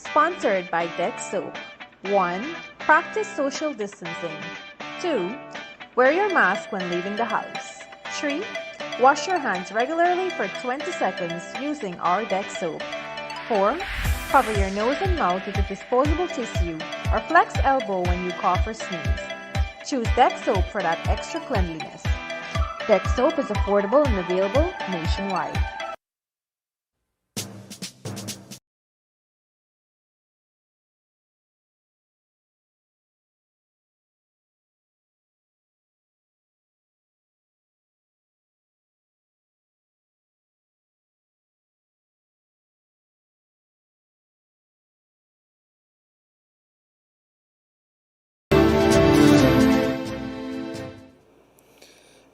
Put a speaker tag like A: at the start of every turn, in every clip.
A: Sponsored by Deck Soap. 1. Practice social distancing. 2. Wear your mask when leaving the house. 3. Wash your hands regularly for 20 seconds using our Deck Soap. 4. Cover your nose and mouth with a disposable tissue or flex elbow when you cough or sneeze. Choose Deck Soap for that extra cleanliness. Deck Soap is affordable and available nationwide.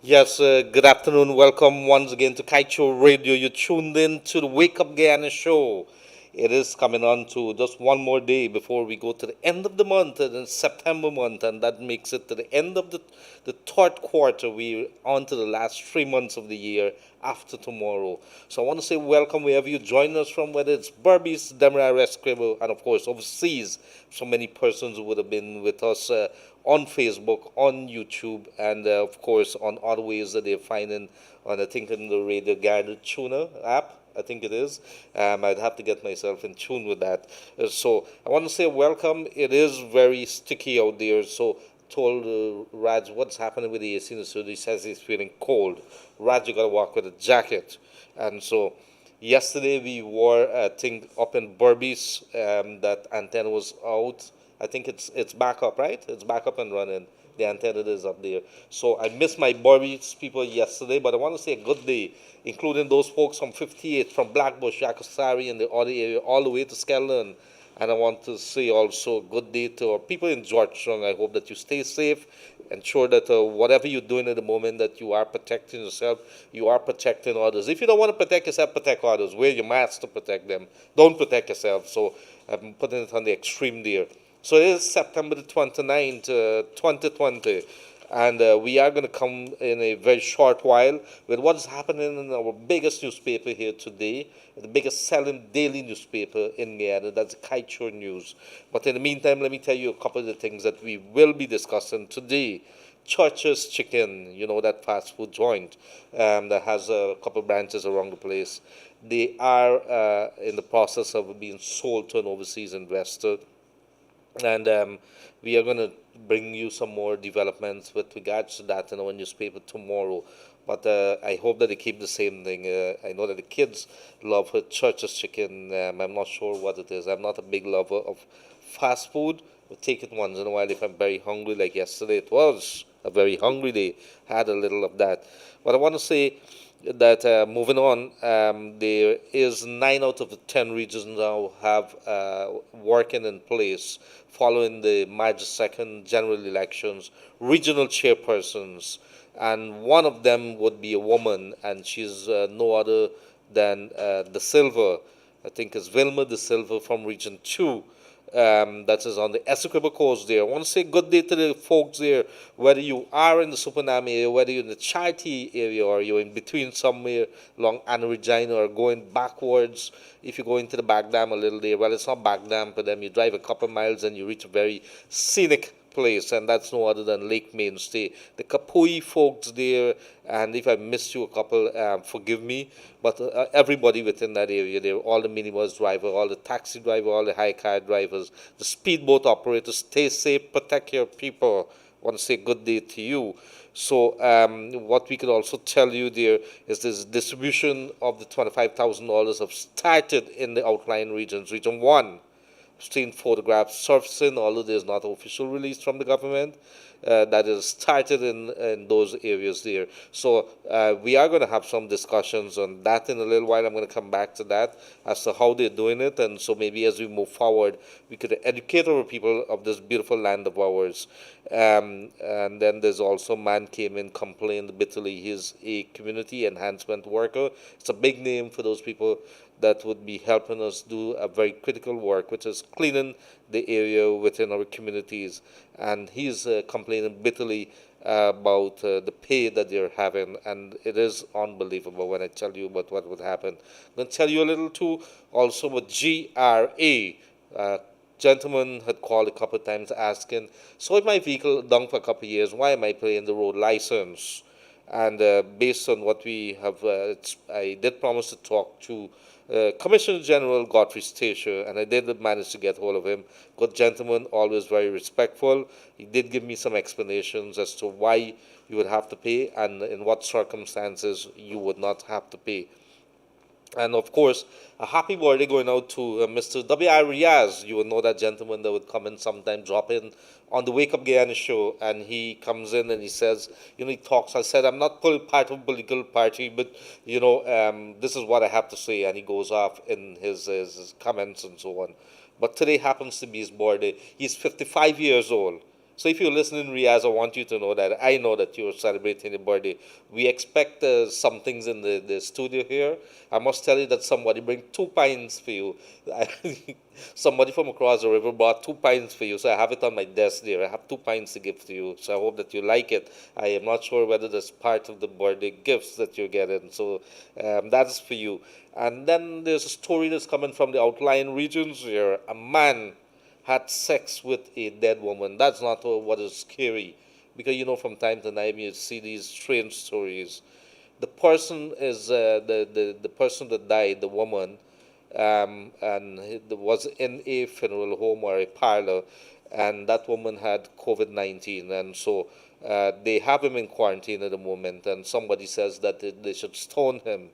B: Yes, good afternoon. Welcome once again to Kaieteur Radio. You tuned in to the Wake Up Guyana show. It is coming on to just one more day before we go to the end of the month, and it's September month, and that makes it to the end of the third quarter. We're on to the last 3 months of the year after tomorrow. So I want to say welcome wherever you join us from, whether it's Berbice, Demerara, Escribo, and of course overseas. So many persons who would have been with us on Facebook, on YouTube, and of course on other ways that they're finding on, I think, in the Radio Garden Tuner app. I think it is. I'd have to get myself in tune with that. So I want to say welcome. It is very sticky out there. So told Raj what's happening with the AC in the studio. He says he's feeling cold. Raj, you got to walk with a jacket. And so yesterday we were, I think, up in Berbice. That antenna was out. I think it's back up, right? It's back up and running. The antenna is up there. So I missed my Berbice people yesterday, but I want to say a good day, including those folks from 58, from Blackbush, Yakosari, and the other area, all the way to Skelton. And I want to say also good day to our people in Georgetown. I hope that you stay safe. Ensure that whatever you're doing at the moment, that you are protecting yourself, you are protecting others. If you don't want to protect yourself, protect others. Wear your mask to protect them. Don't protect yourself. So I'm putting it on the extreme there. So it is September the 29th, 2020, and we are going to come in a very short while with what is happening in our biggest newspaper here today, the biggest selling daily newspaper in Guyana, that's the Kaieteur News. But in the meantime, let me tell you a couple of the things that we will be discussing today. Church's Chicken, you know, that fast food joint that has a couple of branches around the place. They are in the process of being sold to an overseas investor, and we are going to bring you some more developments with regards to that in our newspaper tomorrow. But I hope that they keep the same thing. I know that the kids love her Church's Chicken. I'm not sure what it is. I'm not a big lover of fast food. I take it once in a while if I'm very hungry, like yesterday. It was a very hungry day. Had a little of that. But I want to say that moving on, there is 9 out of the 10 regions now have working in place following the March 2nd general elections, regional chairpersons, and one of them would be a woman, and she's no other than De Silva. I think it's Vilma De Silva from Region 2. That is on the Essequibo coast there. I want to say good day to the folks there, whether you are in the Supernam area, whether you're in the Charity area, or you're in between somewhere along Anna Regina, or going backwards. If you go into the back dam a little there, well, it's not back dam for them. You drive a couple miles and you reach a very scenic place, and that's no other than Lake Mainstay. The Kapui folks there, and if I missed you a couple, forgive me, but everybody within that area there, all the minibus driver, all the taxi driver, all the high car drivers, the speedboat operators, stay safe, protect your people. I want to say good day to you. So what we could also tell you there is this distribution of the $25,000 have started in the outlying regions. Region 1, seen photographs surfacing, although there's not an official release from the government, that is started in those areas there. So we are going to have some discussions on that in a little while. I'm going to come back to that as to how they're doing it. And so maybe as we move forward, we could educate our people of this beautiful land of ours. And then there's also a man came in, complained bitterly. He's a community enhancement worker. It's a big name for those people that would be helping us do a very critical work, which is cleaning the area within our communities. And he's complaining bitterly about the pay that they're having, and it is unbelievable when I tell you about what would happen. I'm going to tell you a little too also about GRA, Uh, Gentleman had called a couple of times asking, so if my vehicle down for a couple of years, why am I paying the road license? And based on what we have, I did promise to talk to Commissioner General Godfrey Stacia, and I did manage to get hold of him. Good gentleman, always very respectful. He did give me some explanations as to why you would have to pay and in what circumstances you would not have to pay. And of course, a happy birthday going out to Mr. W.I. Riaz. You would know that gentleman that would come in sometime, drop in on the Wake Up Guyana show, and he comes in and he says, he talks. I said, I'm not part of a political party, but, this is what I have to say. And he goes off in his comments and so on. But today happens to be his birthday. He's 55 years old. So if you're listening, Riaz, I want you to know that I know that you're celebrating your birthday. We expect some things in the studio here. I must tell you that somebody bring 2 pints for you. Somebody from across the river brought 2 pints for you, so I have it on my desk there. I have 2 pints to give to you, so I hope that you like it. I am not sure whether that's part of the birthday gifts that you're getting, so that's for you. And then there's a story that's coming from the outlying regions here. A man had sex with a dead woman. That's not what is scary, because from time to time you see these strange stories. The person is the person that died, the woman, and it was in a funeral home or a parlor, and that woman had COVID-19, and so they have him in quarantine at the moment, and somebody says that they should stone him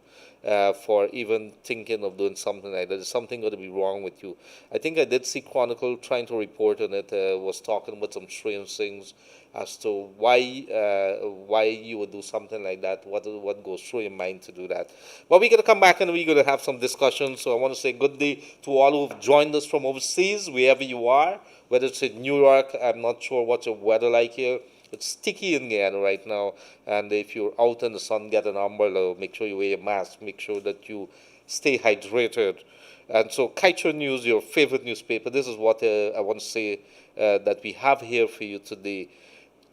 B: for even thinking of doing something like that. There's something going to be wrong with you. I think I did see Chronicle trying to report on it, was talking about some strange things as to why you would do something like that, what goes through your mind to do that. But we're going to come back and we're going to have some discussion. So I want to say good day to all who've joined us from overseas, wherever you are, whether it's in New York. I'm not sure what's your weather like here. It's sticky in Guyana right now, and if you're out in the sun, get an umbrella. Make sure you wear your mask. Make sure that you stay hydrated. And so, Kaieteur News, your favorite newspaper. This is what I want to say that we have here for you today.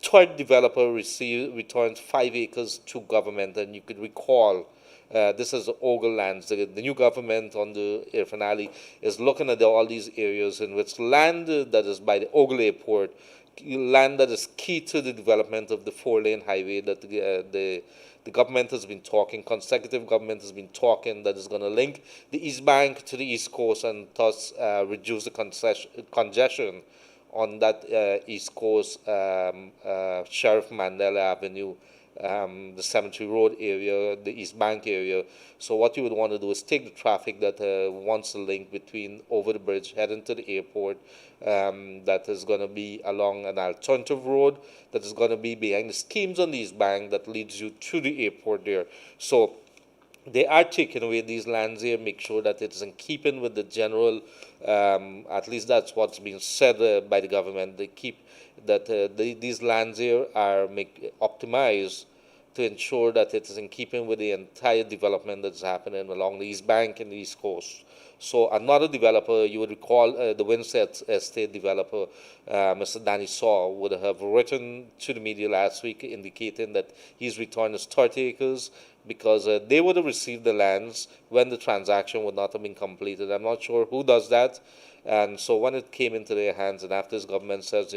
B: Third developer returns 5 acres to government, and you could recall. This is Ogle lands. The new government on the Irfan Ali is looking at all these areas in which land that is by the Ogle airport, land that is key to the development of the 4-lane highway that the government has been talking, consecutive government has been talking, that is going to link the East Bank to the East Coast and thus reduce the congestion on that East Coast, Sheriff Mandela Avenue, the Cemetery Road area, the East Bank area. So what you would want to do is take the traffic that wants to link between over the bridge heading to the airport, that is going to be along an alternative road that is going to be behind the schemes on the East Bank that leads you to the airport there. So they are taking away these lands here, make sure that it's in keeping with the general, at least that's what's been said by the government. They keep that these lands here are optimized to ensure that it is in keeping with the entire development that's happening along the East Bank and the East Coast. So another developer, you would recall the Windsor Estate developer, Mr. Danny Saw, would have written to the media last week indicating that he's returned his 30 acres because they would have received the lands when the transaction would not have been completed. I'm not sure who does that. And so when it came into their hands, and after this government says,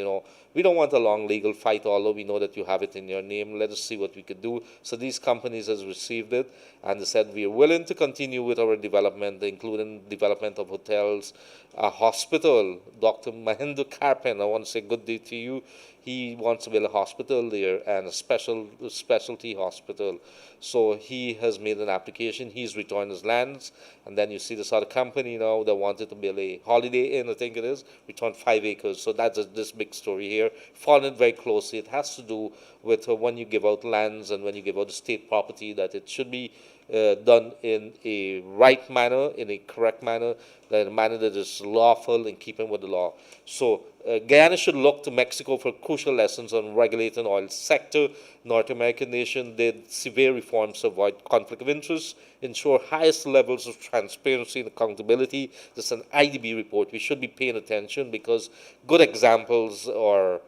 B: we don't want a long legal fight, although we know that you have it in your name, let us see what we could do. So these companies has received it, and they said, we are willing to continue with our development, including development of hotels, a hospital. Dr. Mahinder Karpan, I want to say good day to you. He wants to build a hospital there and a specialty hospital. So he has made an application. He's returned his lands. And then you see this other company now that wanted to build a Holiday Inn, I think it is, returned 5 acres. So that's this big story here. Following very closely. It has to do with when you give out lands and when you give out the state property, that it should be done in a right manner, in a correct manner, in a manner that is lawful in keeping with the law. So Guyana should look to Mexico for crucial lessons on regulating oil sector. North American nation did severe reforms to avoid conflict of interest, ensure highest levels of transparency and accountability. This is an IDB report. We should be paying attention because good examples or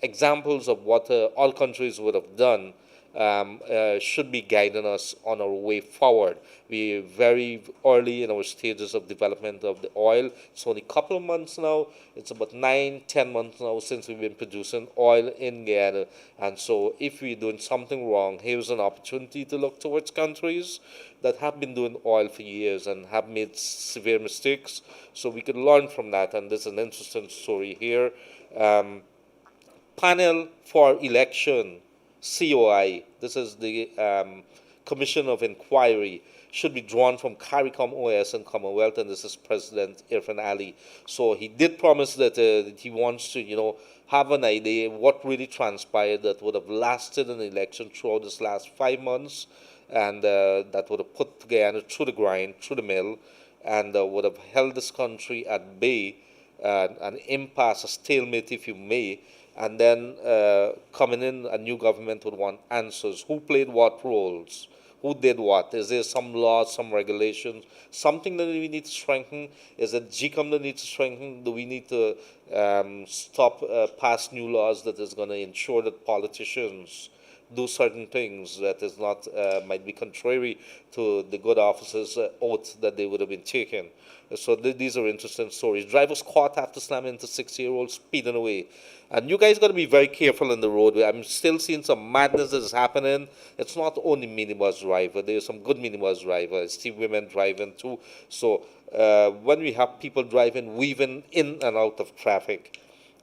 B: examples of what all countries would have done should be guiding us on our way forward. We're very early in our stages of development of the oil. It's only a couple of months now. It's about 9, 10 months now since we've been producing oil in Guyana. And so if we're doing something wrong, here's an opportunity to look towards countries that have been doing oil for years and have made severe mistakes. So we could learn from that. And there's an interesting story here. Um, Panel for Election, COI, this is the Commission of Inquiry, should be drawn from CARICOM OS and Commonwealth, and this is President Irfan Ali. So he did promise that he wants to, have an idea what really transpired that would have lasted an election throughout this last 5 months, and that would have put Guyana through the grind, through the mill, and would have held this country at bay, an impasse, a stalemate, if you may, and then coming in, a new government would want answers. Who played what roles? Who did what? Is there some laws, some regulations, something that we need to strengthen? Is it GCOM that needs to strengthen? Do we need to stop pass new laws that is going to ensure that politicians do certain things that is not might be contrary to the good officers' oath that they would have been taking? So these are interesting stories. Drivers caught after slamming into 6-year-old speeding away. And you guys got to be very careful on the roadway. I'm still seeing some madness that is happening. It's not only minibus driver. There's some good minibus drivers. I see women driving too. So when we have people driving, weaving in and out of traffic,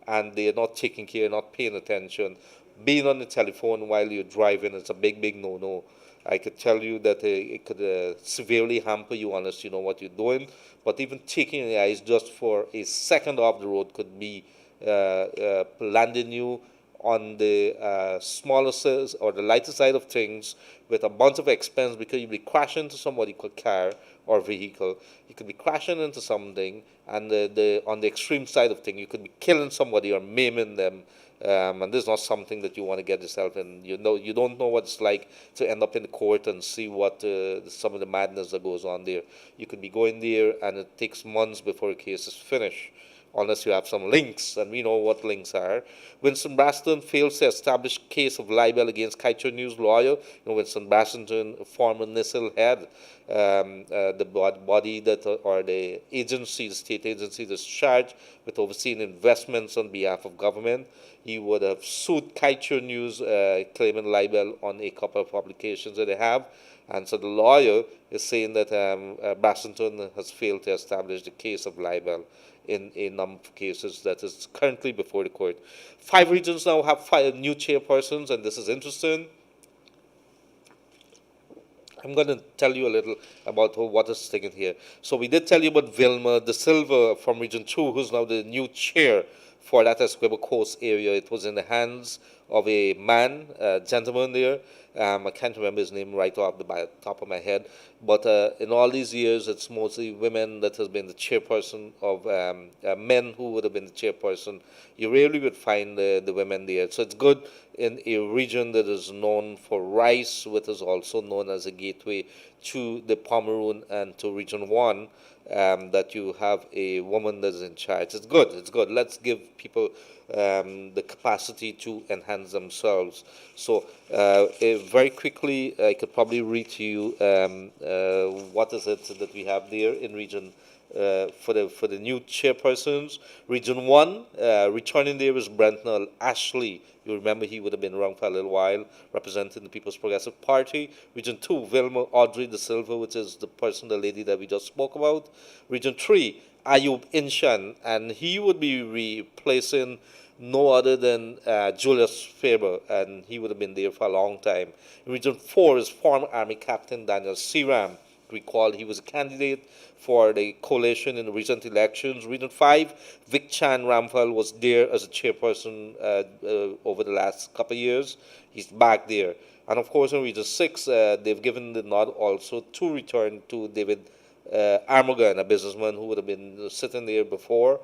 B: and they're not taking care, not paying attention, being on the telephone while you're driving, it's a big, big no-no. I could tell you that it could severely hamper you unless you know what you're doing. But even taking your eyes just for a second off the road could be landing you on the smaller or the lighter side of things with a bunch of expense, because you'll be crashing into somebody car or vehicle. You could be crashing into something, and on the extreme side of things, you could be killing somebody or maiming them. And this is not something that you want to get yourself in. You don't know what it's like to end up in the court and see what some of the madness that goes on there. You could be going there, and it takes months before a case is finished, unless you have some links, and we know what links are. Winston Braston fails to establish case of libel against Kaieteur News lawyer. Winston Braston, former NISIL head, the body that, or the agency, the state agency that's charged with overseeing investments on behalf of government. He would have sued Kaieteur News, claiming libel on a couple of publications that they have. And so the lawyer is saying that Braston has failed to establish the case of libel in a number of cases that is currently before the court. 5 regions now have 5 new chairpersons, and this is interesting. I'm going to tell you a little about what is taken here. So we did tell you about Vilma De Silva from Region 2, who's now the new chair for that Essequibo Coast area. It was in the hands of a man, a gentleman there. I can't remember his name right off the top of my head. But in all these years, it's mostly women that has been the chairperson of men who would have been the chairperson. You rarely would find the women there. So it's good in a region that is known for rice, which is also known as a gateway to the Pomeroon and to Region 1, that you have a woman that is in charge. It's good. It's good. Let's give people the capacity to enhance themselves. So very quickly, I could probably read to you what is it that we have there in Region for the new chairpersons. Region 1, returning there is Brentnell Ashley. You remember he would have been around for a little while, representing the People's Progressive Party. Region 2, Vilma Audrey De Silva, which is the lady that we just spoke about. Region 3, Ayub Inshan, and he would be replacing no other than Julius Faber, and he would have been there for a long time. Region 4 is former Army Captain Daniel Seram. Recall he was a candidate for the coalition in the recent elections. Region 5, Vic Chan Ramphal was there as a chairperson over the last couple of years. He's back there. And of course, in Region 6, they've given the nod also to return to David Armogan, a businessman who would have been sitting there before.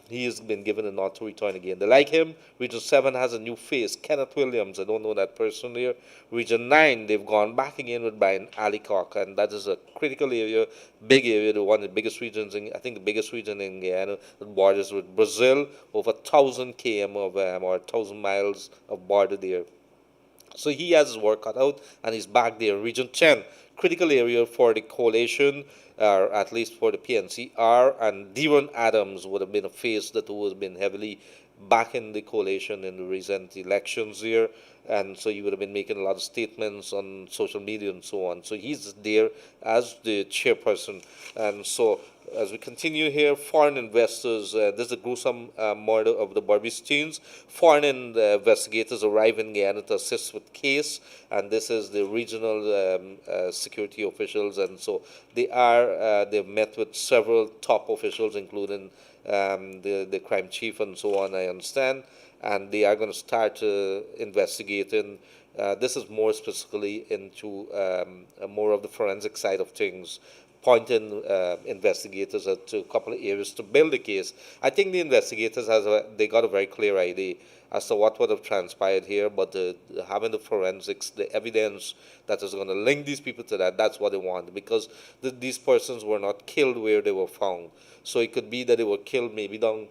B: He has been given a nod to return again. They like him. Region 7 has a new face, Kenneth Williams. I don't know that person there. Region 9, they've gone back again with Brian Alicock, and that is a critical area, big area, one of the biggest regions, I think the biggest region in Guyana, that borders with Brazil, over 1,000 km of, or 1,000 miles of border there. So he has his work cut out, and he's back there. Region 10, critical area for the coalition, or at least for the PNCR, and Devon Adams would have been a face that has been heavily back in the coalition in the recent elections here. And so he would have been making a lot of statements on social media and so on. So he's there as the chairperson. And so as we continue here, foreign investors, this is a gruesome murder of the Barbistines. Foreign investigators arrive in Guyana to assist with case, and this is the regional security officials, and so they've met with several top officials, including the crime chief and so on, I understand, and they are going to start investigating. This is more specifically into more of the forensic side of things, pointing investigators to a couple of areas to build the case. I think the investigators they got a very clear idea as to what would have transpired here, but having the forensics, the evidence that is going to link these people to that, that's what they want, because these persons were not killed where they were found. So it could be that they were killed maybe down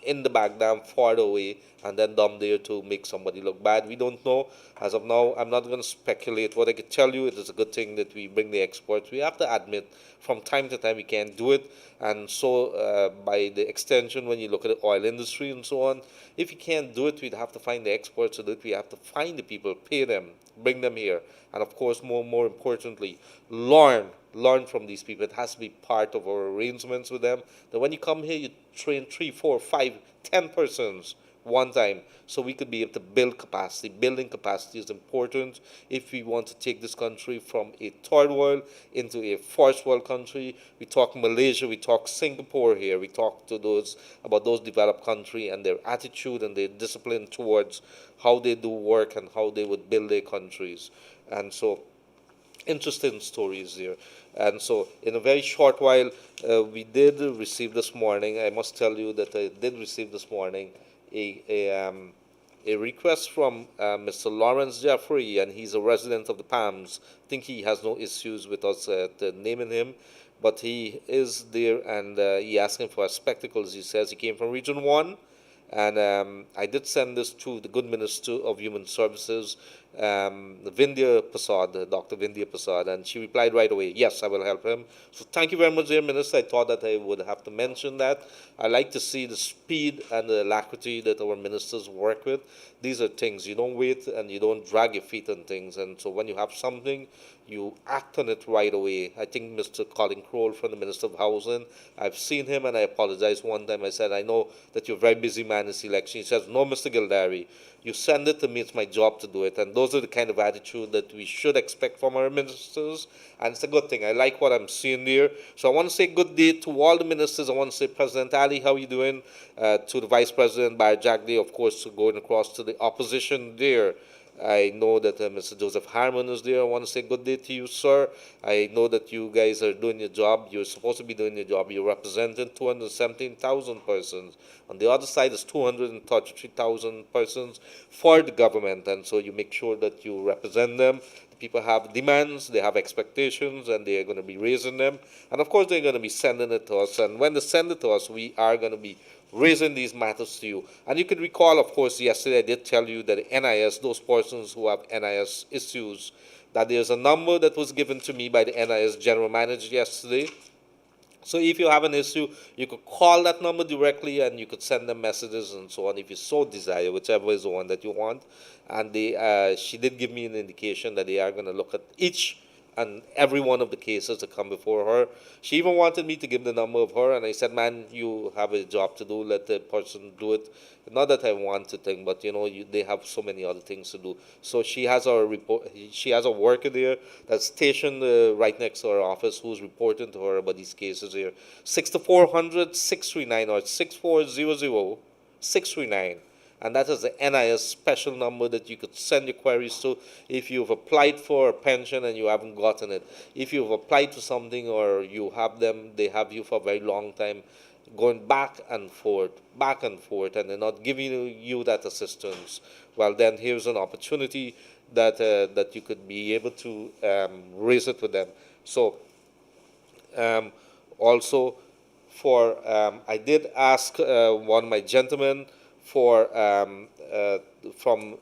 B: in the back dam farther away and then dumped there to make somebody look bad. We don't know. As of now, I'm not going to speculate. What I can tell you, it is a good thing that we bring the experts. We have to admit from time to time we can't do it. And so by the extension, when you look at the oil industry and so on, if you can't do it, we'd have to find the experts to do it. We have to find the people, pay them, bring them here. And of course, more importantly, learn from these people. It has to be part of our arrangements with them. That when you come here, you train 3, 4, 5, 10 persons one time, so we could be able to build capacity. Building capacity is important if we want to take this country from a third world into a first world country. We talk Malaysia, we talk Singapore here, we talk to those about those developed countries and their attitude and their discipline towards how they do work and how they would build their countries. And so interesting stories there. And so in a very short while, we did receive this morning, I must tell you that I did receive this morning a request from Mr. Lawrence Jeffrey, and he's a resident of the Palms. I think he has no issues with us naming him, but he is there, and he asking for spectacles. He says he came from Region 1, and I did send this to the good Minister of Human Services, Vindhya Prasad, Dr. Vindhya Prasad, and she replied right away, yes, I will help him. So thank you very much, dear Minister. I thought that I would have to mention that. I like to see the speed and the alacrity that our ministers work with. These are things, you don't wait and you don't drag your feet on things. And so when you have something, you act on it right away. I think Mr. Colin Crowell from the Minister of Housing, I've seen him and I apologized one time. I said, I know that you're a very busy man this election. He says, no, Mr. Gildarie, you send it to me, it's my job to do it. And those are the kind of attitude that we should expect from our ministers. And it's a good thing. I like what I'm seeing there. So I want to say good day to all the ministers. I want to say, President Ali, how are you doing? To the Vice President, Bar Jagdi, of course, going across to the opposition there. I know that Mr. Joseph Harmon is there. I want to say good day to you, sir. I know that you guys are doing your job. You're supposed to be doing your job. You're representing 217,000 persons. On the other side is 233,000 persons for the government. And so you make sure that you represent them. The people have demands, they have expectations, and they're going to be raising them. And of course, they're going to be sending it to us. And when they send it to us, we are going to be raising these matters to you. And you can recall, of course, yesterday I did tell you that the NIS, those persons who have NIS issues, that there's a number that was given to me by the NIS general manager yesterday. So if you have an issue, you could call that number directly and you could send them messages and so on if you so desire, whichever is the one that you want. And she did give me an indication that they are going to look at each and every one of the cases that come before her. She even wanted me to give the number of her, and I said, man, you have a job to do, let the person do it. Not that I want to think, but they have so many other things to do. So she has she has a worker there that's stationed right next to her office who's reporting to her about these cases here. 6400 639 or 6400 639. And that is the NIS special number that you could send your queries to if you've applied for a pension and you haven't gotten it. If you've applied to something or you have them, they have you for a very long time, going back and forth, and they're not giving you that assistance. Well, then here's an opportunity that you could be able to raise it with them. So also for, I did ask one of my gentlemen for from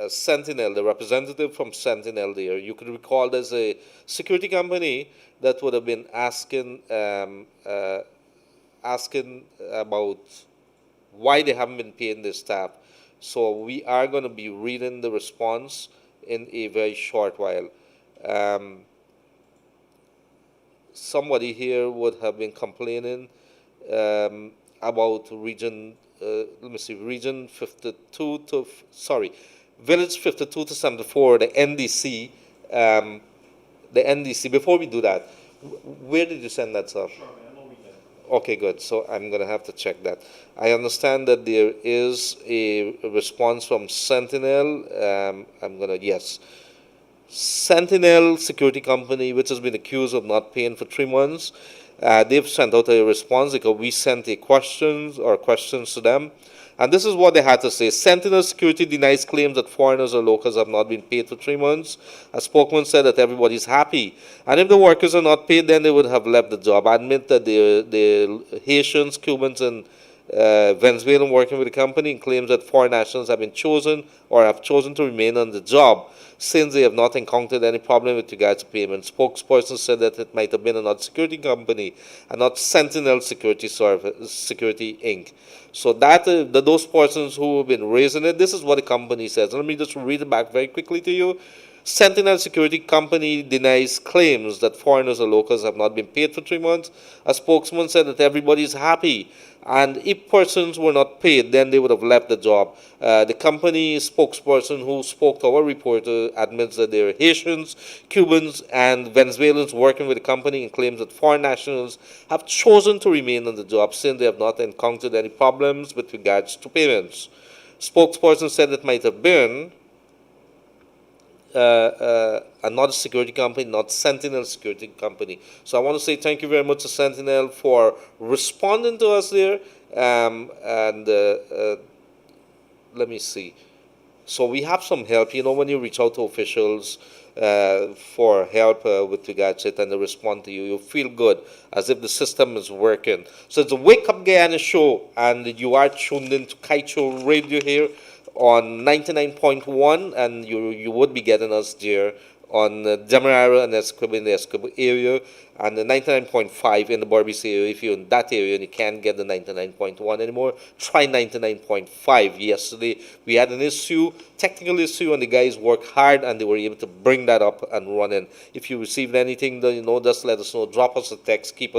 B: Sentinel, the representative from Sentinel there. You could recall there's a security company that would have been asking about why they haven't been paying their staff. So we are going to be reading the response in a very short while. Um, Somebody here would have been complaining about region 52 to, sorry, village 52 to 74, the NDC. Before we do that, where did you send that, sir? Okay, good. So I'm going to have to check that. I understand that there is a response from Sentinel. Yes. Sentinel Security Company, which has been accused of not paying for 3 months, they've sent out a response because we sent questions to them. And this is what they had to say. Sentinel Security denies claims that foreigners or locals have not been paid for 3 months. A spokesman said that everybody's happy. And if the workers are not paid, then they would have left the job. I admit that the Haitians, Cubans, and Venezuelan working with the company and claims that foreign nationals have been chosen or have chosen to remain on the job since they have not encountered any problem with regards to payment. Spokesperson said that it might have been another security company and not Sentinel Security Inc. So those persons who have been raising it, this is what the company says. Let me just read it back very quickly to you. Sentinel Security Company denies claims that foreigners or locals have not been paid for 3 months. A spokesman said that everybody is happy, and if persons were not paid, then they would have left the job. The company spokesperson who spoke to our reporter admits that there are Haitians, Cubans, and Venezuelans working with the company and claims that foreign nationals have chosen to remain on the job since they have not encountered any problems with regards to payments. Spokesperson said it might have been another security company, not Sentinel Security Company. So I want to say thank you very much to Sentinel for responding to us there. Let me see. So we have some help. You know, when you reach out to officials for help with regards to it and they respond to you, you feel good as if the system is working. So it's a Wake Up Guyana show, and you are tuned into Kaieteur Radio here on 99.1, and you would be getting us there on Demerara and Essequibo in the Essequibo area, and the 99.5 in the Berbice area. If you're in that area and you can't get the 99.1 anymore, try 99.5. Yesterday we had an technical issue, and the guys worked hard and they were able to bring that up and running. If you received anything, just let us know. Drop us a text. A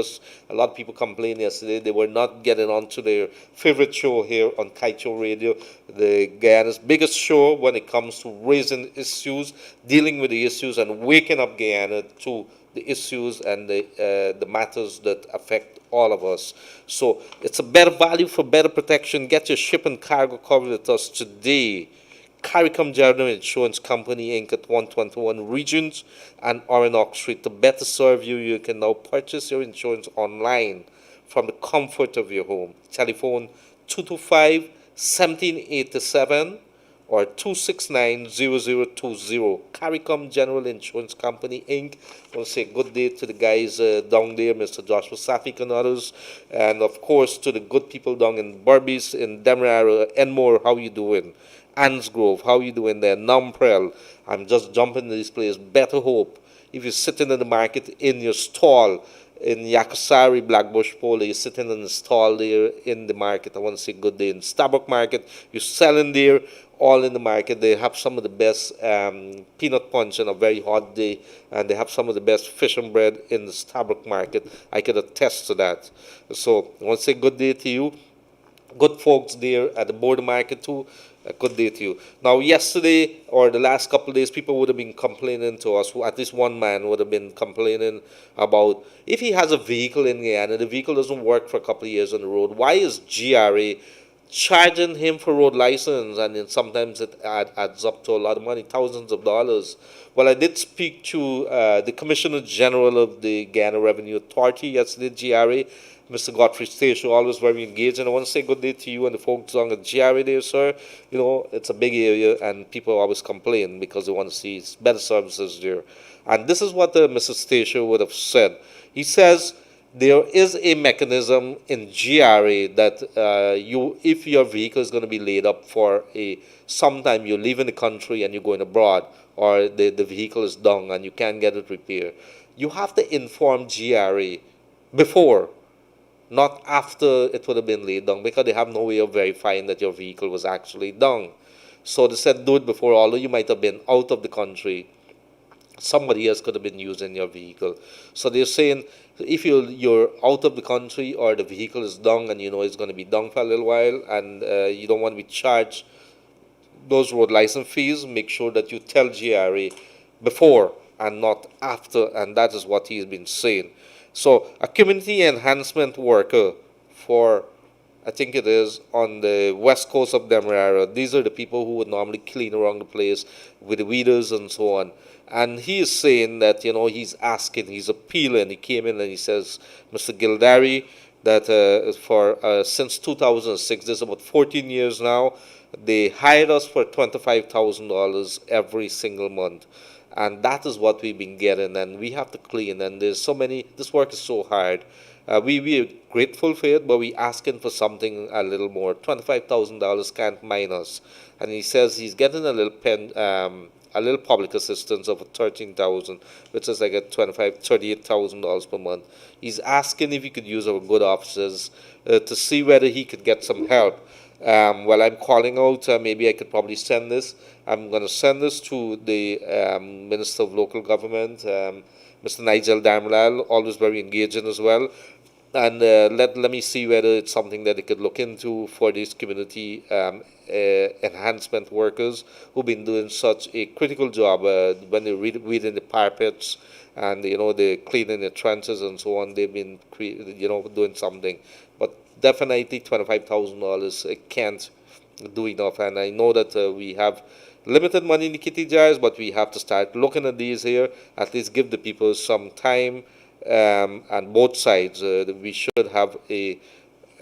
B: lot of people complained yesterday they were not getting on to their favorite show here on Kaieteur Radio, the Guyana's biggest show when it comes to raising issues, dealing with the issues, and waking up Guyana to the issues and the matters that affect all of us. So it's a better value for better protection. Get your ship and cargo covered with us today. CARICOM General Insurance Company Inc. at 121 Regent and Oranok Street. To better serve you, you can now purchase your insurance online from the comfort of your home. Telephone 225-1787 or 269-0020. CARICOM General Insurance Company Inc. I want to say good day to the guys down there, Mr. Joshua Safik and others, and of course to the good people down in Berbice, in Demerara, Enmore. How you doing? Ansgrove, how you doing there? Numprel, I'm just jumping to this place. Better Hope, if you're sitting in the market in your stall in Yakasari, Blackbush Polo, you're sitting in the stall there in the market, I want to say good day. In Starbuck Market, you're selling there, all in the market. They have some of the best peanut punch on a very hot day, and they have some of the best fish and bread in the Starbuck Market. I could attest to that. So I want to say good day to you. Good folks there at the border market too. A good day to you. Now, yesterday or the last couple of days, people would have been complaining to us. At least one man would have been complaining about if he has a vehicle in Guyana, the vehicle doesn't work for a couple of years on the road. Why is GRA charging him for road license? And then sometimes it adds up to a lot of money, thousands of dollars. Well, I did speak to the Commissioner General of the Guyana Revenue Authority yesterday, GRA, Mr. Godfrey Station, always very engaged. And I want to say good day to you and the folks on the GRA there, sir. You know, it's a big area, and people always complain because they want to see better services there. And this is what Mr. Station would have said. He says, there is a mechanism in GRA that if your vehicle is going to be laid up for sometime you're leaving the country and you're going abroad, or the vehicle is down and you can't get it repaired, you have to inform GRA before, not after it would have been laid down, because they have no way of verifying that your vehicle was actually down. So they said do it before, although you might have been out of the country, somebody else could have been using your vehicle. So they're saying if you're out of the country or the vehicle is down and you know it's going to be down for a little while, and you don't want to be charged those road license fees, make sure that you tell GRA before and not after, and that is what he's been saying. So a community enhancement worker for, I think it is, on the west coast of Demerara. These are the people who would normally clean around the place with the weeders and so on. And he is saying that, he's asking, he's appealing. He came in and he says, Mr. Gildarie, that since 2006, this is about 14 years now, they hired us for $25,000 every single month. And that is what we've been getting, and we have to clean. And there's so many, this work is so hard. We are grateful for it, but we asking for something a little more. $25,000 can't mine us. And he says he's getting a little public assistance of 13,000, which is like a $38,000 per month. He's asking if he could use our good offices to see whether he could get some help. Well, I'm calling out, maybe I could probably send this. I'm going to send this to the Minister of Local Government, Mr. Nigel Damelal, always very engaging as well. And let me see whether it's something that they could look into for these community enhancement workers who've been doing such a critical job when they're weeding the parapets and, they're cleaning the trenches and so on. They've been, doing something. But definitely $25,000 can't do enough. And I know that we have limited money in the kitty jars, but we have to start looking at these here, at least give the people some time. And both sides, we should have a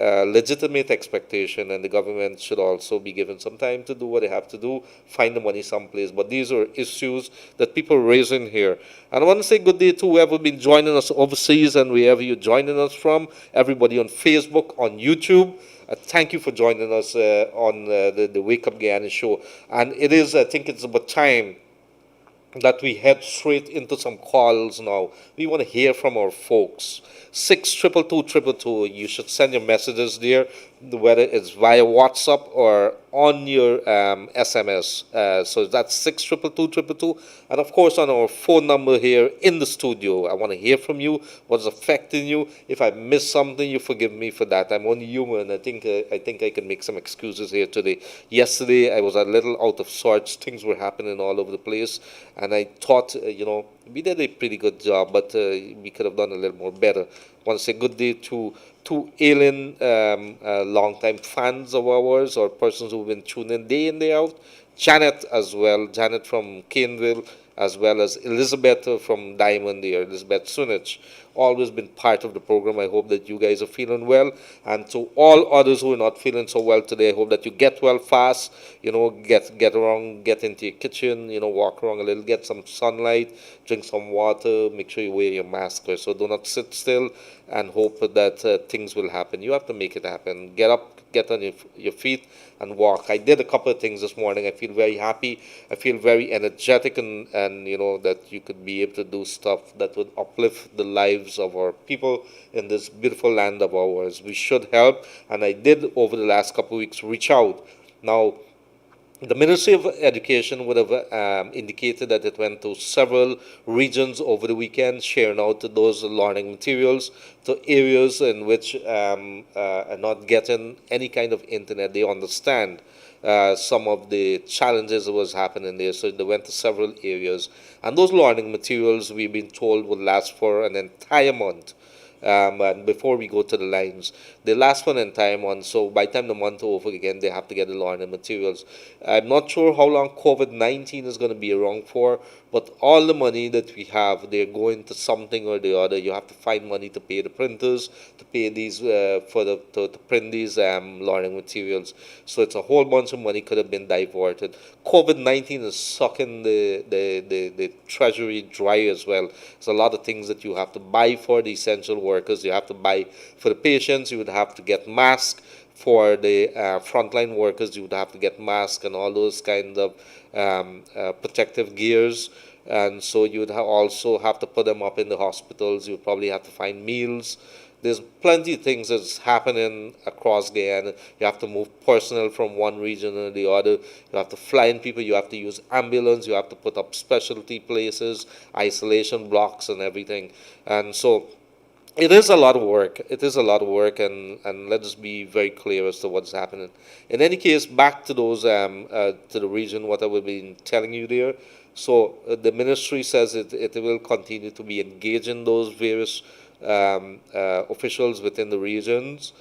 B: legitimate expectation, and the government should also be given some time to do what they have to do, find the money someplace. But these are issues that people are raising here. And I want to say good day to whoever been joining us overseas and wherever you're joining us from, everybody on Facebook, on YouTube. Thank you for joining us on the Wake Up Guyana show. And it is, I think it's about time that we head straight into some calls now. We want to hear from our folks. 6222222. You should send your messages there, whether it's via WhatsApp or on your SMS. So that's 6222222. And of course, on our phone number here in the studio. I want to hear from you. What's affecting you? If I missed something, you forgive me for that. I'm only human. I think I can make some excuses here today. Yesterday, I was a little out of sorts. Things were happening all over the place. And I thought, we did a pretty good job, but we could have done a little more better. I want to say good day to two alien long-time fans of ours, or persons who've been tuning day in, day out. Janet as well, Janet from Caneville, as well as Elizabeth from Diamond there, Elizabeth Sunich. Always been part of the program. I hope that you guys are feeling well. And to all others who are not feeling so well today, I hope that you get well fast, get around, get into your kitchen, walk around a little, get some sunlight, drink some water, make sure you wear your mask. So do not sit still and hope that things will happen. You have to make it happen. Get up, get on your feet and walk. I did a couple of things this morning. I feel very happy. I feel very energetic, and that you could be able to do stuff that would uplift the lives of our people in this beautiful land of ours. We should help, and I did over the last couple of weeks reach out. Now, the Ministry of Education would have indicated that it went to several regions over the weekend, sharing out those learning materials to areas in which are not getting any kind of internet. They understand some of the challenges that was happening there, so they went to several areas. And those learning materials, we've been told, would last for an entire month. And before we go to the lines, they last for an entire month. So by the time the month over again, they have to get the learning materials. I'm not sure how long COVID-19 is going to be around for, but all the money that we have, they're going to something or the other. You have to find money to pay the printers, to pay these to print these learning materials. So it's a whole bunch of money could have been diverted. COVID-19 is sucking the treasury dry as well. There's a lot of things that you have to buy for the essential workers. You have to buy for the patients. You would have to get masks for the frontline workers. You would have to get masks and all those kinds of protective gears. And so you would also have to put them up in the hospitals. You would probably have to find meals. There's plenty of things that's happening across Guyana. You have to move personnel from one region to the other. You have to fly in people. You have to use ambulance. You have to put up specialty places, isolation blocks, and everything. And so it is a lot of work. It is a lot of work, and let's be very clear as to what's happening. In any case, back to those to the region, what I have been telling you there. So the ministry says it will continue to be engaging those various officials within the regions,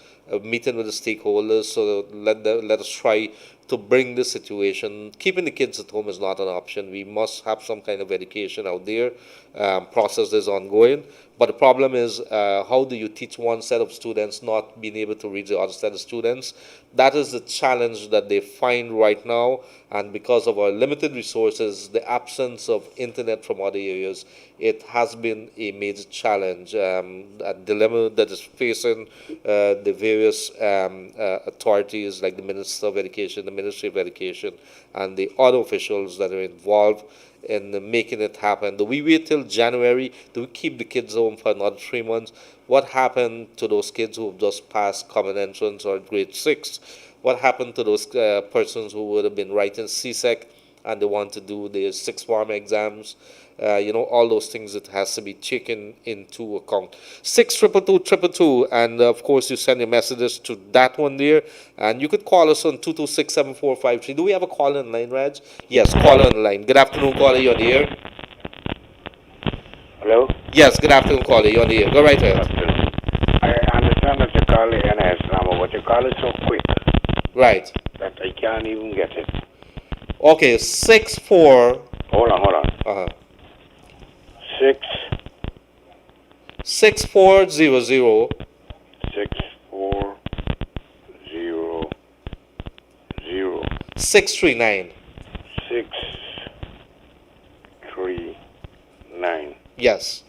B: meeting with the stakeholders. So let us try to bring this situation. Keeping the kids at home is not an option. We must have some kind of education out there. Process is ongoing. But the problem is, how do you teach one set of students not being able to reach the other set of students? That is the challenge that they find right now. And because of our limited resources, the absence of internet from other areas, it has been a major challenge, a dilemma that is facing the various authorities like the Minister of Education, the Ministry of Education, and the other officials that are involved in making it happen. Do we wait till January? Do we keep the kids home for another 3 months? What happened to those kids who have just passed Common Entrance or grade 6? What happened to those persons who would have been writing CSEC and they want to do their sixth form exams? All those things that has to be taken into account. 62222, and of course you send your messages to that one there, and you could call us on 226-7453. Do we have a caller on the line, Raj? Yes, caller on the line. Good afternoon, caller. You're on the air.
C: Hello?
B: Yes, good afternoon, caller. You're on the air. Go right ahead.
C: I understand that you call the NS number, but you call it so quick
B: Right.
C: that I can't even get it.
B: Okay, 64.
C: Hold on.
B: Uh-huh.
C: 6400
B: 639.
C: 639.
B: Yes.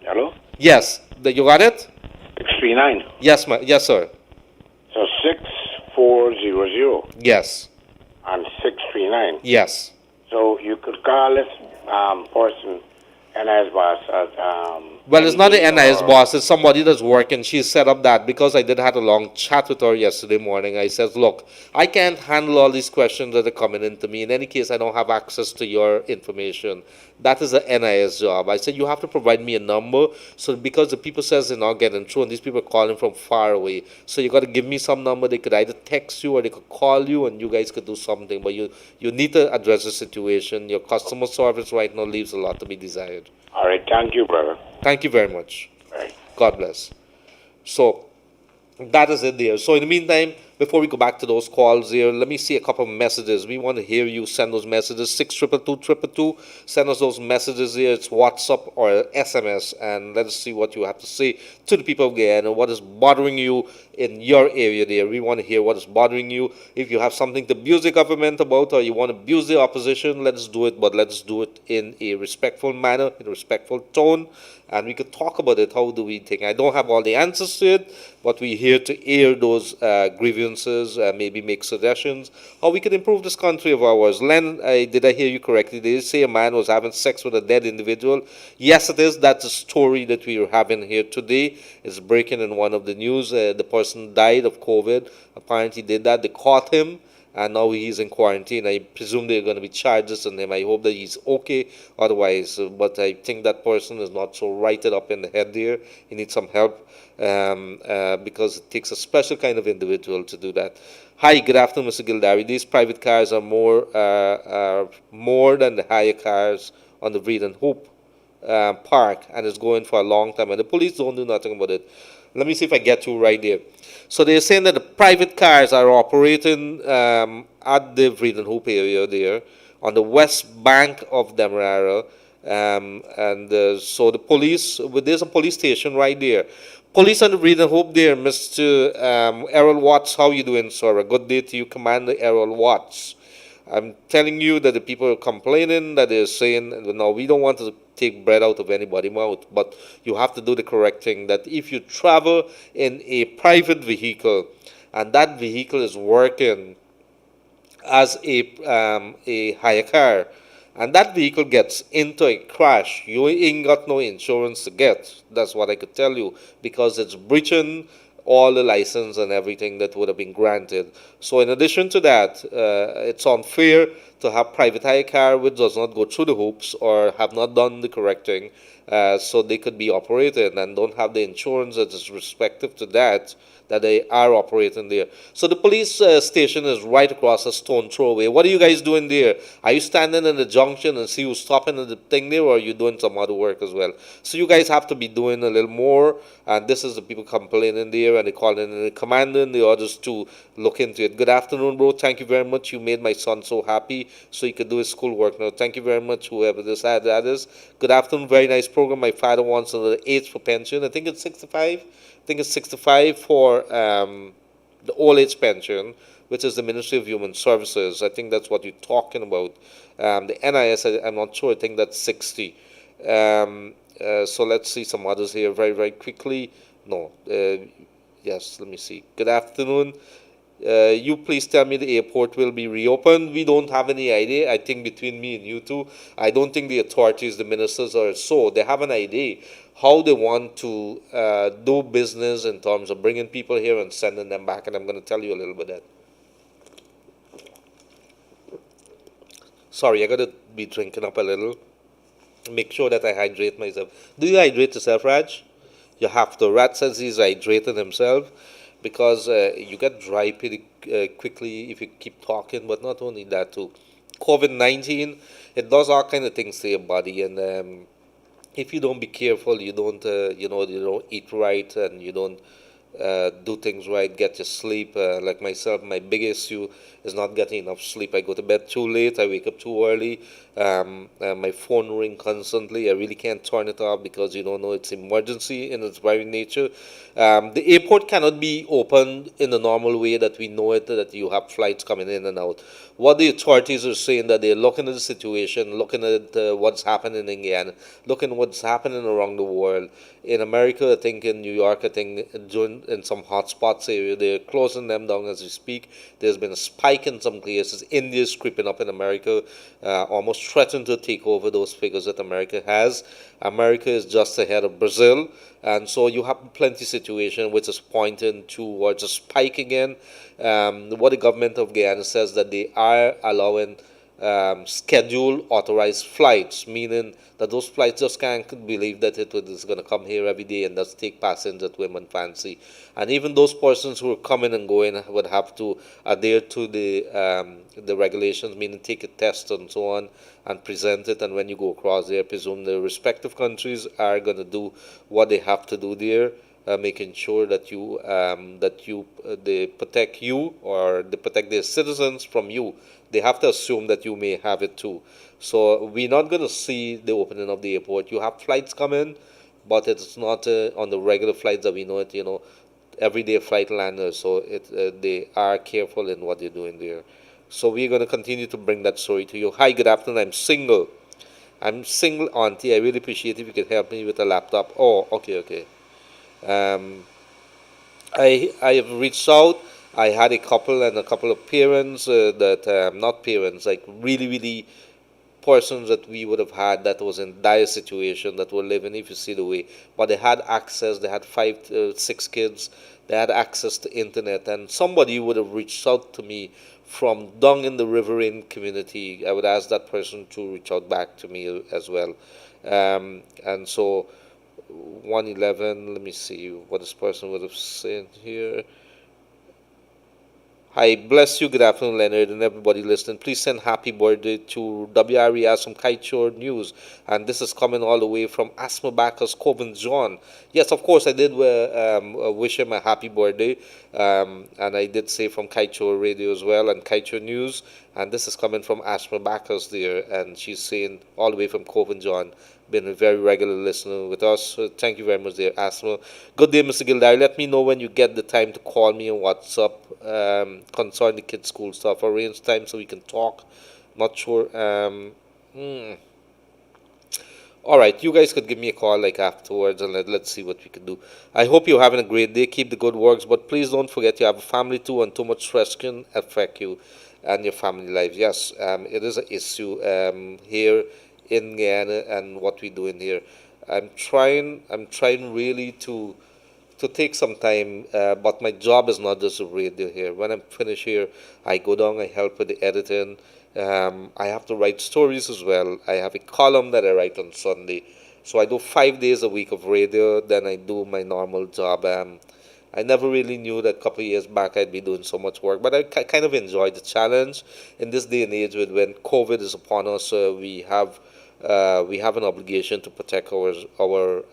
C: Hello?
B: Yes. You got it?
C: 639.
B: Yes, yes, sir.
C: So 6400
B: Yes.
C: and 639.
B: Yes.
C: So you could call this person NS boss as
B: Well, it's not the
C: MD
B: NIS
C: or-
B: boss. It's somebody that's working. She set up that because I did have a long chat with her yesterday morning. I said, look, I can't handle all these questions that are coming into me. In any case, I don't have access to your information. That is the NIS job. I said, you have to provide me a number. So because the people says they're not getting through, and these people are calling from far away. So you got to give me some number. They could either text you or they could call you, and you guys could do something. But you need to address the situation. Your customer service right now leaves a lot to be desired.
C: All right, thank you, brother.
B: Thank you very much.
C: Right.
B: God bless. So that is it there. So in the meantime, before we go back to those calls here, let me see a couple of messages. We want to hear you send those messages. 62222. Send us those messages here. It's WhatsApp or SMS, and let us see what you have to say to the people of Guyana. What is bothering you in your area there? We want to hear what is bothering you. If you have something to abuse the government about, or you want to abuse the opposition, let us do it, but let us do it in a respectful manner, in a respectful tone, and we could talk about it. How do we think? I don't have all the answers to it, but we're here to air those grievances, maybe make suggestions, how we can improve this country of ours. Len, did I hear you correctly? Did you say a man was having sex with a dead individual? Yes, it is. That's a story that we are having here today. It's breaking in one of the news. The person died of COVID. Apparently did that. They caught him, and now he's in quarantine. I presume there are going to be charges on him. I hope that he's okay otherwise. But I think that person is not so righted up in the head there. He needs some help because it takes a special kind of individual to do that. Hi, good afternoon, Mr. Gildarie. These private cars are more than the higher cars on the Breed and Hope Park, and it's going for a long time. And the police don't do nothing about it. Let me see if I get you right there. So they're saying that the private cars are operating at the Breed and Hope area there on the west bank of Demerara. So the police, there's a police station right there. Police on the Breed and Hope there, Mr. Errol Watts. How you doing, sir? A good day to you, Commander Errol Watts. I'm telling you that the people are complaining, that they're saying, no, we don't want to take bread out of anybody's mouth, but you have to do the correct thing. That if you travel in a private vehicle and that vehicle is working as a hire car, and that vehicle gets into a crash, you ain't got no insurance to get. That's what I could tell you, because it's breaching all the license and everything that would have been granted. So in addition to that, it's unfair to have private hire car which does not go through the hoops or have not done the correct thing, so they could be operated and don't have the insurance that is respective to that they are operating there. So the police station is right across a stone throw away. What are you guys doing there? Are you standing in the junction and see who's stopping at the thing there, or are you doing some other work as well? So you guys have to be doing a little more. And this is the people complaining there, and they calling in the commander and the others to look into it. Good afternoon, bro. Thank you very much. You made my son so happy so he could do his schoolwork now. Thank you very much, whoever that is. Good afternoon. Very nice program. My father wants another age for pension. I think it's 65. I think it's 65 for the old age pension, which is the Ministry of Human Services. I think that's what you're talking about. The NIS, I'm not sure. I think that's 60. So let's see some others here very, very quickly. No. Yes, let me see. Good afternoon. You please tell me the airport will be reopened. We don't have any idea. I think between me and you two, I don't think the authorities, the ministers or so, they have an idea how they want to do business in terms of bringing people here and sending them back. And I'm going to tell you a little bit of that. Sorry, I got to be drinking up a little. Make sure that I hydrate myself. Do you hydrate yourself, Raj? You have to. Raj says he's hydrating himself because you get dry pretty quickly if you keep talking. But not only that, too. COVID-19, it does all kind of things to your body, and if you don't be careful, you don't, you don't eat right, and you don't do things right, get your sleep. Like myself, my big issue is not getting enough sleep. I go to bed too late, I wake up too early. My phone ring constantly. I really can't turn it off because you don't know it's emergency in its very nature. The airport cannot be opened in the normal way that we know it, that you have flights coming in and out. What the authorities are saying, that they're looking at the situation, looking at what's happening in Guyana, looking at what's happening around the world. In America, I think in New York, I think in some hot spots area, they're closing them down as we speak. There's been a spike in some places. India's creeping up in America, almost threatened to take over those figures that America has. America is just ahead of Brazil, and so you have plenty situation which is pointing towards a spike again. What the government of Guyana says, that they are allowing scheduled authorized flights, meaning that those flights just can't believe that it is going to come here every day and just take passengers that women fancy. And even those persons who are coming and going would have to adhere to the regulations, meaning take a test and so on and present it. And when you go across there, I presume the respective countries are going to do what they have to do there. Making sure that they protect you, or they protect their citizens from you. They have to assume that you may have it too. So we're not going to see the opening of the airport. You have flights coming, but it's not on the regular flights that we know it. Everyday flight landers. So they are careful in what they're doing there. So we're going to continue to bring that story to you. Hi, good afternoon. I'm single, auntie. I really appreciate if you could help me with a laptop. Oh, okay. I have reached out. I had a couple of parents that not parents, like really persons that we would have had that was in dire situation, that were living, if you see the way, but they had access. They had 6 kids. They had access to internet, and somebody would have reached out to me from down in the riverine community. I would ask that person to reach out back to me as well, and so. 111, let me see what this person would have said here. Hi, bless you, good afternoon, Leonard, and everybody listening. Please send happy birthday to WRES from Kaieteur News. And this is coming all the way from Asthma Bacchus, Coven John. Yes, of course, I did wish him a happy birthday. And I did say from Kaieteur Radio as well, and Kaieteur News. And this is coming from Ashma Bacchus there, and she's saying all the way from Coven John, been a very regular listener with us. So thank you very much there, Ashma. Good day, Mr. Gildarie. Let me know when you get the time to call me on WhatsApp concerning the kids' school stuff. Arrange time so we can talk. Not sure. All right, you guys could give me a call like afterwards, and let's see what we can do. I hope you're having a great day. Keep the good works, but please don't forget you have a family too, and too much stress can affect you and your family life. Yes, it is an issue here in Guyana and what we're doing here. I'm trying really to take some time, but my job is not just a radio here. When I'm finished here, I go down, I help with the editing. I have to write stories as well. I have a column that I write on Sunday. So I do 5 days a week of radio, then I do my normal job. I never really knew that a couple of years back I'd be doing so much work, but I kind of enjoy the challenge. In this day and age, with when COVID is upon us, we have an obligation to protect our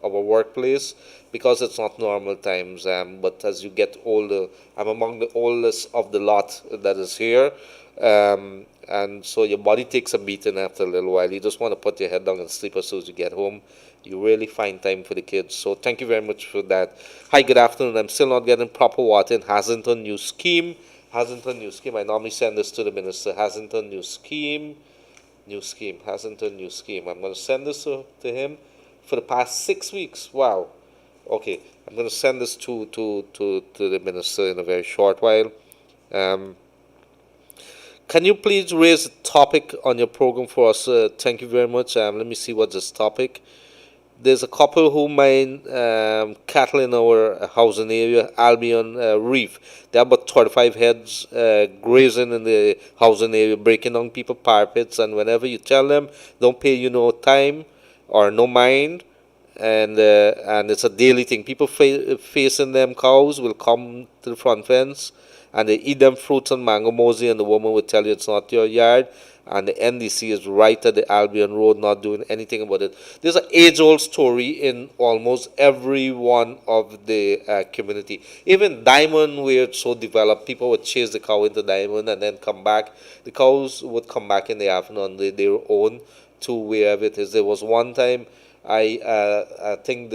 B: workplace because it's not normal times. But as you get older, I'm among the oldest of the lot that is here. And so your body takes a beating after a little while. You just want to put your head down and sleep as soon as you get home. You really find time for the kids. So thank you very much for that. Hi, good afternoon. I'm still not getting proper water in Haslington new scheme. Haslington new scheme. I normally send this to the minister. Haslington new scheme. New scheme. Haslington new scheme. I'm going to send this to him for the past 6 weeks. Wow. Okay. I'm going to send this to the minister in a very short while. Can you please raise a topic on your program for us? Thank you very much. Let me see what's this topic. There's a couple who mine cattle in our housing area, Albion Reef. They have about 35 heads grazing in the housing area, breaking down people's parapets. And whenever you tell them, don't pay you no time or no mind, and it's a daily thing. People facing them cows will come to the front fence and they eat them fruits and mango mosey, and the woman will tell you it's not your yard, and the NDC is right at the Albion Road not doing anything about it. There's an age-old story in almost every one of the community. Even Diamond, where it's so developed, people would chase the cow into Diamond and then come back. The cows would come back in the afternoon on their own to wherever it is. There was one time I think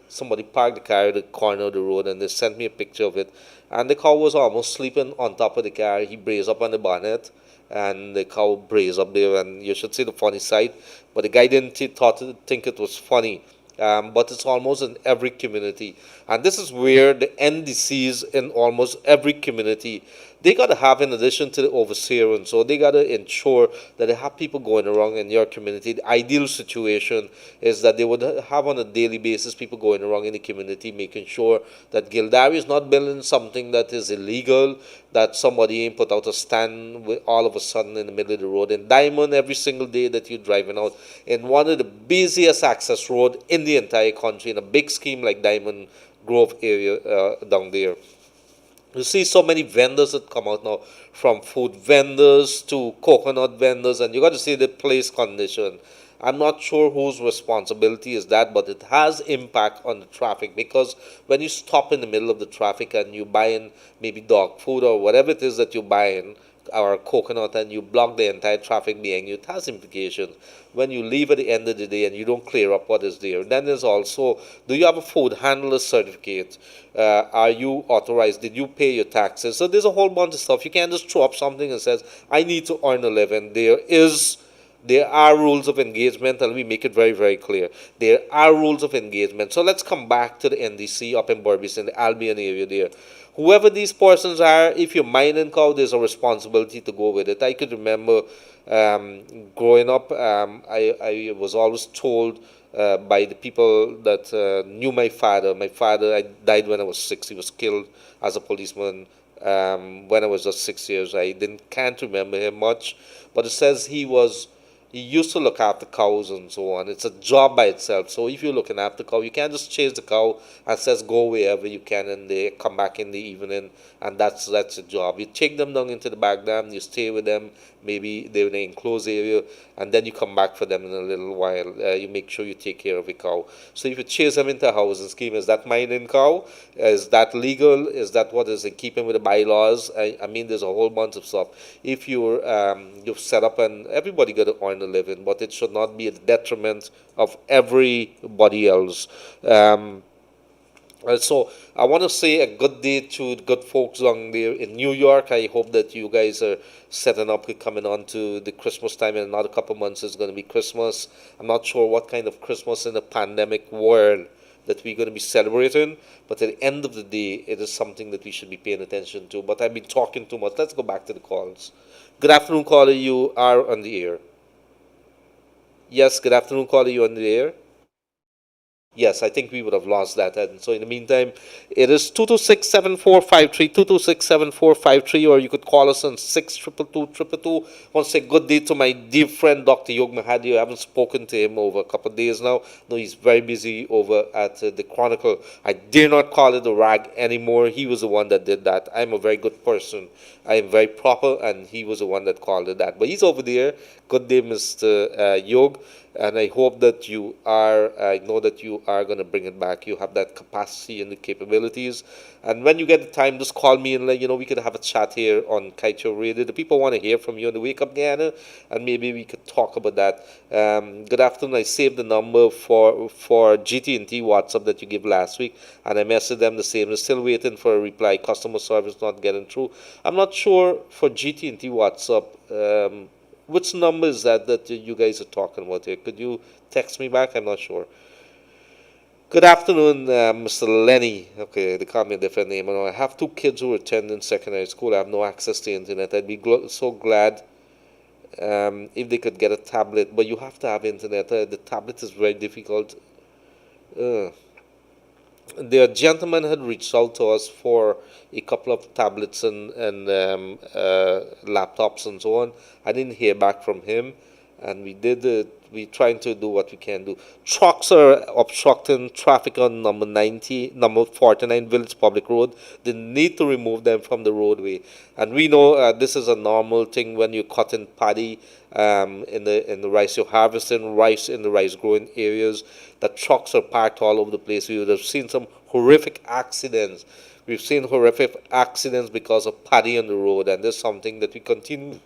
B: somebody parked the car at the corner of the road, and they sent me a picture of it. And the cow was almost sleeping on top of the car. He braised up on the bonnet, and the cow braised up there. And you should see the funny side. But the guy didn't think it was funny. But it's almost in every community. And this is where the NDCs in almost every community, they got to have, in addition to the overseer, and so they got to ensure that they have people going around in your community. The ideal situation is that they would have on a daily basis people going around in the community, making sure that Gildarie is not building something that is illegal, that somebody ain't put out a stand all of a sudden in the middle of the road. In Diamond, every single day that you're driving out, in one of the busiest access road in the entire country, in a big scheme like Diamond Grove area down there, you see so many vendors that come out now, from food vendors to coconut vendors, and you got to see the place condition. I'm not sure whose responsibility is that, but it has impact on the traffic, because when you stop in the middle of the traffic and you buying maybe dog food or whatever it is that you're buying, or coconut, and you block the entire traffic behind you, it has implications. When you leave at the end of the day and you don't clear up what is there, then there's also, do you have a food handler certificate? Are you authorized? Did you pay your taxes? So there's a whole bunch of stuff. You can't just throw up something and says, I need to earn a living. There are rules of engagement, and we make it very, very clear. There are rules of engagement. So let's come back to the NDC up in Berbice, in the Albion area there. Whoever these persons are, if you're mining cow, there's a responsibility to go with it. I could remember growing up, I was always told by the people that knew my father. My father, I died when I was 6. He was killed as a policeman when I was just 6 years. Can't remember him much, but it says he was You used to look after cows and so on. It's a job by itself. So if you're looking after cow, you can't just chase the cow and says go wherever you can and they come back in the evening and that's a job. You take them down into the back dam, you stay with them, maybe they're in an enclosed area, and then you come back for them in a little while. You make sure you take care of a cow. So if you chase them into a housing scheme, is that minding cow? Is that legal? Is that what is in keeping with the bylaws? I mean, there's a whole bunch of stuff. If you've set up and everybody got to earn a living, but it should not be at the detriment of everybody else. So I want to say a good day to the good folks down there in New York. I hope that you guys are setting up coming on to the Christmas time. In another couple of months is going to be Christmas. I'm not sure what kind of Christmas in a pandemic world that we're going to be celebrating, but at the end of the day, it is something that we should be paying attention to. But I've been talking too much. Let's go back to the calls. Good afternoon, caller. You are on the air. Yes, good afternoon, caller. You on the air? Yes, I think we would have lost that. And so in the meantime, it is 226-7453, 226-7453, or you could call us on 62222. I want to say good day to my dear friend, Dr. Yog Mahadi. I haven't spoken to him over a couple of days now. No, he's very busy over at the Chronicle. I dare not call it a rag anymore. He was the one that did that. I'm a very good person. I am very proper, and he was the one that called it that. But he's over there. Good day, Mr. Yog. And I hope that I know that you are going to bring it back. You have that capacity and the capabilities. And when you get the time, just call me and we could have a chat here on Kaieteur Radio. The people want to hear from you on the Wake Up Guyana, and maybe we could talk about that. Good afternoon. I saved the number for GT&T WhatsApp that you gave last week, and I messaged them the same. They're still waiting for a reply. Customer service not getting through. I'm not sure for GT&T WhatsApp. Which number is that you guys are talking about here? Could you text me back? I'm not sure. Good afternoon, Mr. Lenny. Okay, they call me a different name. I have two kids who are attending secondary school. I have no access to internet. I'd be so glad if they could get a tablet, but you have to have internet. The tablet is very difficult. The gentleman had reached out to us for a couple of tablets and laptops and so on. I didn't hear back from him, and we trying to do what we can do. Trucks are obstructing traffic on number 49 Village Public Road. They need to remove them from the roadway. And we know this is a normal thing when you're cutting paddy in the rice. You're harvesting rice in the rice growing areas. The trucks are parked all over the place. We would have seen some horrific accidents. We've seen horrific accidents because of paddy on the road, and there's something that we continue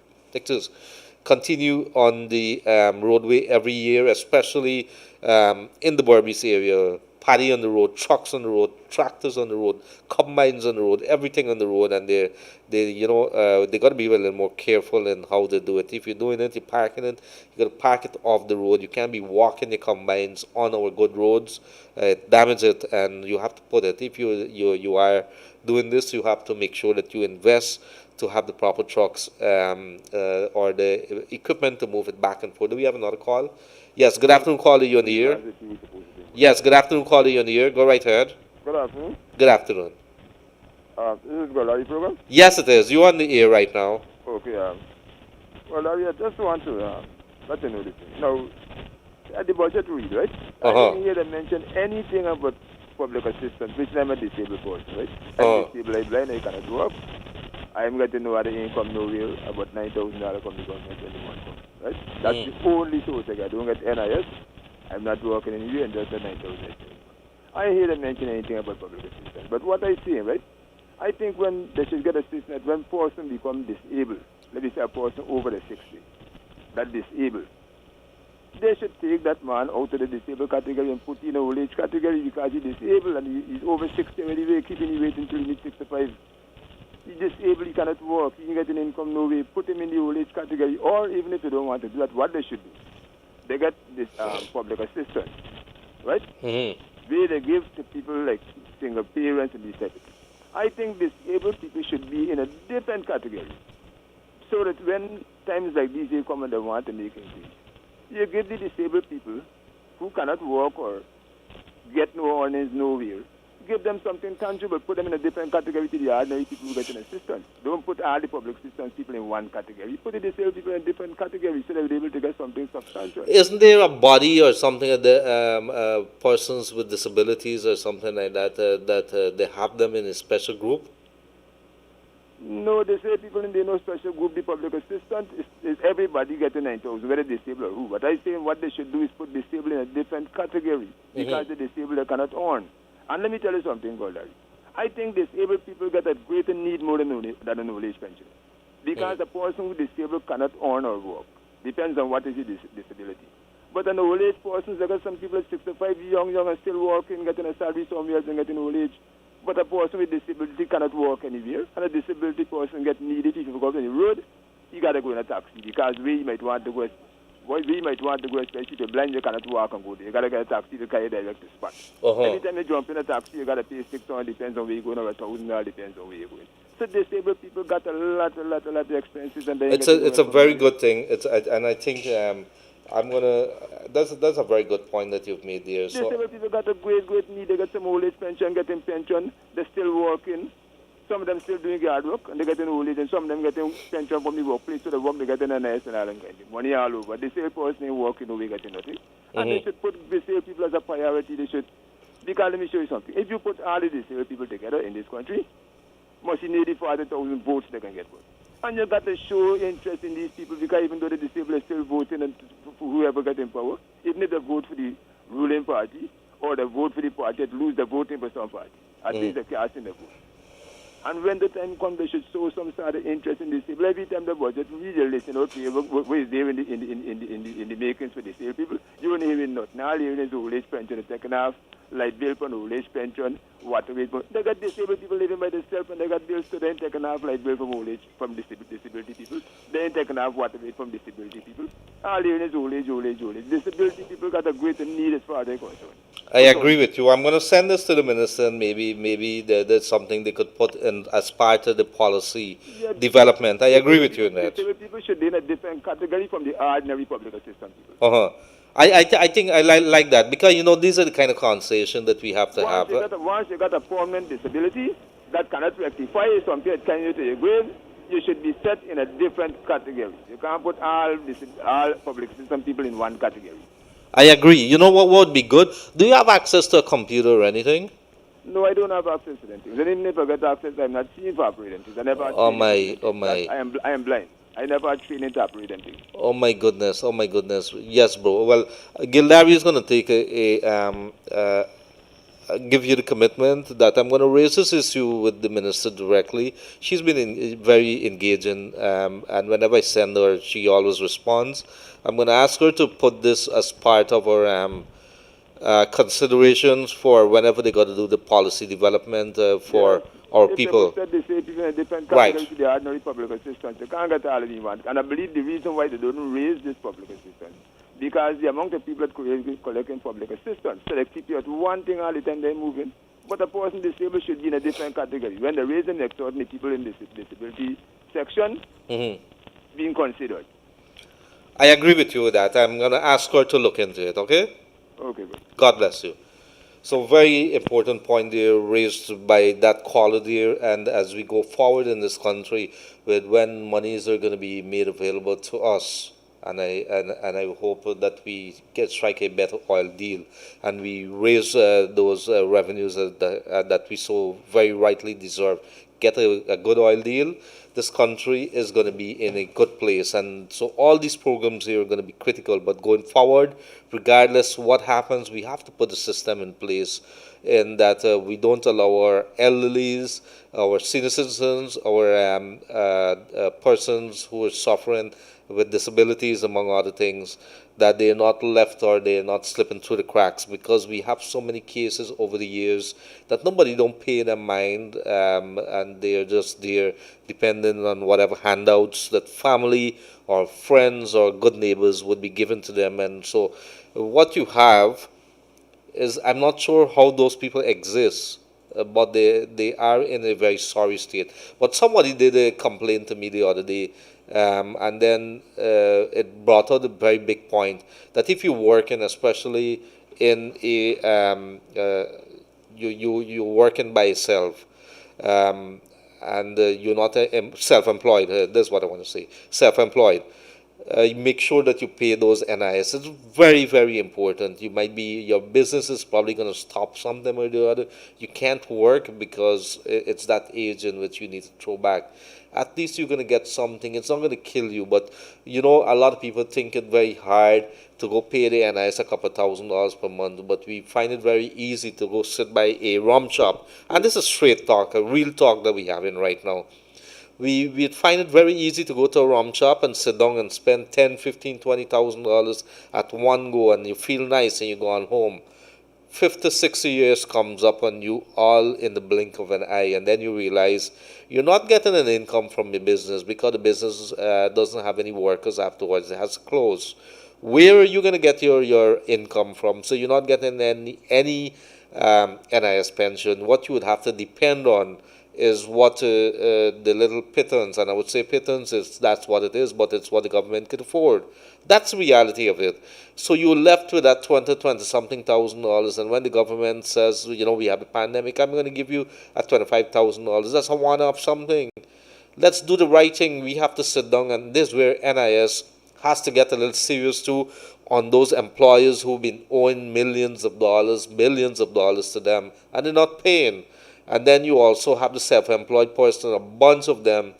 B: on the roadway every year, especially in the Berbice area. Paddy on the road, trucks on the road, tractors on the road, combines on the road, everything on the road, and they got to be a little more careful in how they do it. If you're doing it, you're parking it, you got to park it off the road. You can't be walking the combines on our good roads, damage it, and you have to put it. If you are doing this, you have to make sure that you invest to have the proper trucks or the equipment to move it back and forth. Do we have another call? Yes, good afternoon, caller. You on the air? Yes, good afternoon, caller. You on the air? Go right ahead.
D: Good afternoon.
B: Good afternoon.
D: This is Gildarie program?
B: Yes, it is. You're on the air right now.
D: Okay. Well, I just want to let you know this thing. Now, at the budget read, right? I didn't hear them mention anything about public assistance, which I'm a disabled person, right? I'm disabled, I'm blind, I cannot go up. I'm getting no other income nowhere, about $9,000 from the government every month, right? That's the only source I get. I don't get NIS. I'm not working anywhere, and just at $9,000. I hear them mention anything about public assistance. But what I say, right? I think when they should get assistance, when person become disabled, let me say a person over the 60, that disabled, they should take that man out of the disabled category and put in a old age category because he's disabled and he's over 60 anyway, keeping him waiting until he's 65. He's disabled, he cannot work, he can get an income no way, put him in the old age category, or even if they don't want to do that, what they should do, they get this public assistance, right? Where they give to people like single parents and these type of things. I think disabled people should be in a different category, so that when times like these they come and they want to make increase, you give the disabled people who cannot work or get no earnings nowhere, Give them something tangible. Put them in a different category to the ordinary people who get an assistance. Don't put all the public assistance people in one category. Put the disabled people in different categories so they're able to get something substantial.
B: Isn't there a body or something that the persons with disabilities or something like that they have them in a special group?
D: No, they say people in the no special group, the public assistance is everybody getting 9,000, whether disabled or who. But I say what they should do is put disabled in a different category because the disabled they cannot earn. And let me tell you something, Gildarie. I think disabled people get a greater need more than an old age pension. Because a person who is disabled cannot earn or work. Depends on what is his disability. But an old age person, there are some people at 65, young and still working, getting a salary somewhere else and getting old age. But a person with disability cannot walk anywhere, and a disability person get needed. If you go on the road, you gotta go in a taxi because we might want to go. Especially if you're blind, you cannot walk and go there. You gotta get a taxi to carry direct to spot. Every time you jump in a taxi, you gotta pay $600. Depends on where you're going, or $1,000. Depends on where you're going. So disabled people got a lot of expenses, and then
B: it's a very good thing. And I think that's a very good point that you've made there. So
D: disabled people got a great need. They get some old age pension, getting pension. They're still working. Some of them still doing hard work, and they getting old age, and some of them getting pension from the workplace. So the work they getting a nice and all and money all over. Disabled person ain't working, no way getting nothing. And they should put disabled people as a priority. They should, because let me show you something. If you put all the disabled people together in this country, must need 40,000 votes they can get votes. And you got to show interest in these people because even though the disabled are still voting and for whoever got in power, even if they vote for the ruling party or they vote for the party that lose the voting for some party, at least they're casting the vote. And when the time comes, they should show some sort of interest in disabled. Every time the budget really listen out what is there in the makings for disabled people, you don't hear nothing. All you hear is old age pension, the second half, light bill for old age pension, water rate. They got disabled people living by themselves, and they got bills to then taken off light bill from old age from disability people. Then taken off water rate from disability people. All you hear is old age. Disability people got a greater need as far as they're concerned.
B: I agree with you. I'm going to send this to the minister, and maybe there's something they could put in as part of the policy development. I agree with you in that.
D: Disabled people should be in a different category from the ordinary public assistance people.
B: I think I like that because these are the kind of conversation that we have to have.
D: Once you got a permanent disability that cannot rectify something that can you to your grave, you should be set in a different category. You can't put all public assistance people in one category.
B: I agree. You know what would be good? Do you have access to a computer or anything?
D: No, I don't have access to them things. And even if I get access, I'm not seeing for operating things. I never.
B: Oh my.
D: I am blind. I never had training to operate them things.
B: Oh my goodness. Yes, bro. Well, Gildarie is going to take give you the commitment that I'm going to raise this issue with the minister directly. She's been very engaging, and whenever I send her, she always responds. I'm going to ask her to put this as part of her considerations for whenever they got to do the policy development for our people.
D: They say people in different
B: Right.
D: categories to the ordinary public assistance. They can't get all of them one. And I believe the reason why they don't raise this public assistance because the amount of people that collecting public assistance, so they keep you at one thing all the time they're moving. But a person disabled should be in a different category. When they're raising the extraordinary people in the disability section, being considered.
B: I agree with you with that. I'm going to ask her to look into it, okay?
D: Okay, good.
B: God bless you. So very important point there raised by that caller there, and as we go forward in this country with when monies are going to be made available to us, and I hope that we strike a better oil deal and we raise those revenues that we so very rightly deserve. Get a good oil deal, this country is going to be in a good place. And so all these programs here are going to be critical. But going forward, regardless what happens, we have to put a system in place in that we don't allow our elderlies, our senior citizens, our persons who are suffering with disabilities, among other things, that they are not left or they are not slipping through the cracks, because we have so many cases over the years that nobody don't pay their mind, and they are just there depending on whatever handouts that family or friends or good neighbors would be given to them. And so what you have is, I'm not sure how those people exist, but they are in a very sorry state. But somebody did a complaint to me the other day, and then it brought out a very big point that if you work in, especially in a you're working by yourself, and you're not self-employed. That's what I want to say. Self-employed. Make sure that you pay those NIS. It's very, very important. Your business is probably going to stop sometime or the other. You can't work because it's that age in which you need to throw back. At least you're going to get something. It's not going to kill you, but a lot of people think it very hard to go pay the NIS a couple $1,000s per month, but we find it very easy to go sit by a rum shop. And this is straight talk, a real talk that we have in right now. We find it very easy to go to a rum shop and sit down and spend $10, $15, $20,000 at one go, and you feel nice and you go on home. 50, 60 years comes up on you all in the blink of an eye, and then you realize you're not getting an income from your business because the business doesn't have any workers afterwards. It has to close. Where are you going to get your income from? So you're not getting any NIS pension. What you would have to depend on is what the little pittance, and I would say pittance that's what it is, but it's what the government could afford. That's the reality of it. So you're left with that 20 something $1,000, and when the government says, we have a pandemic, I'm going to give you a $25,000. That's a one-off something. Let's do the right thing. We have to sit down, and this is where NIS has to get a little serious too on those employers who've been owing millions of dollars, billions of dollars to them, and they're not paying. And then you also have the self-employed person, a bunch of them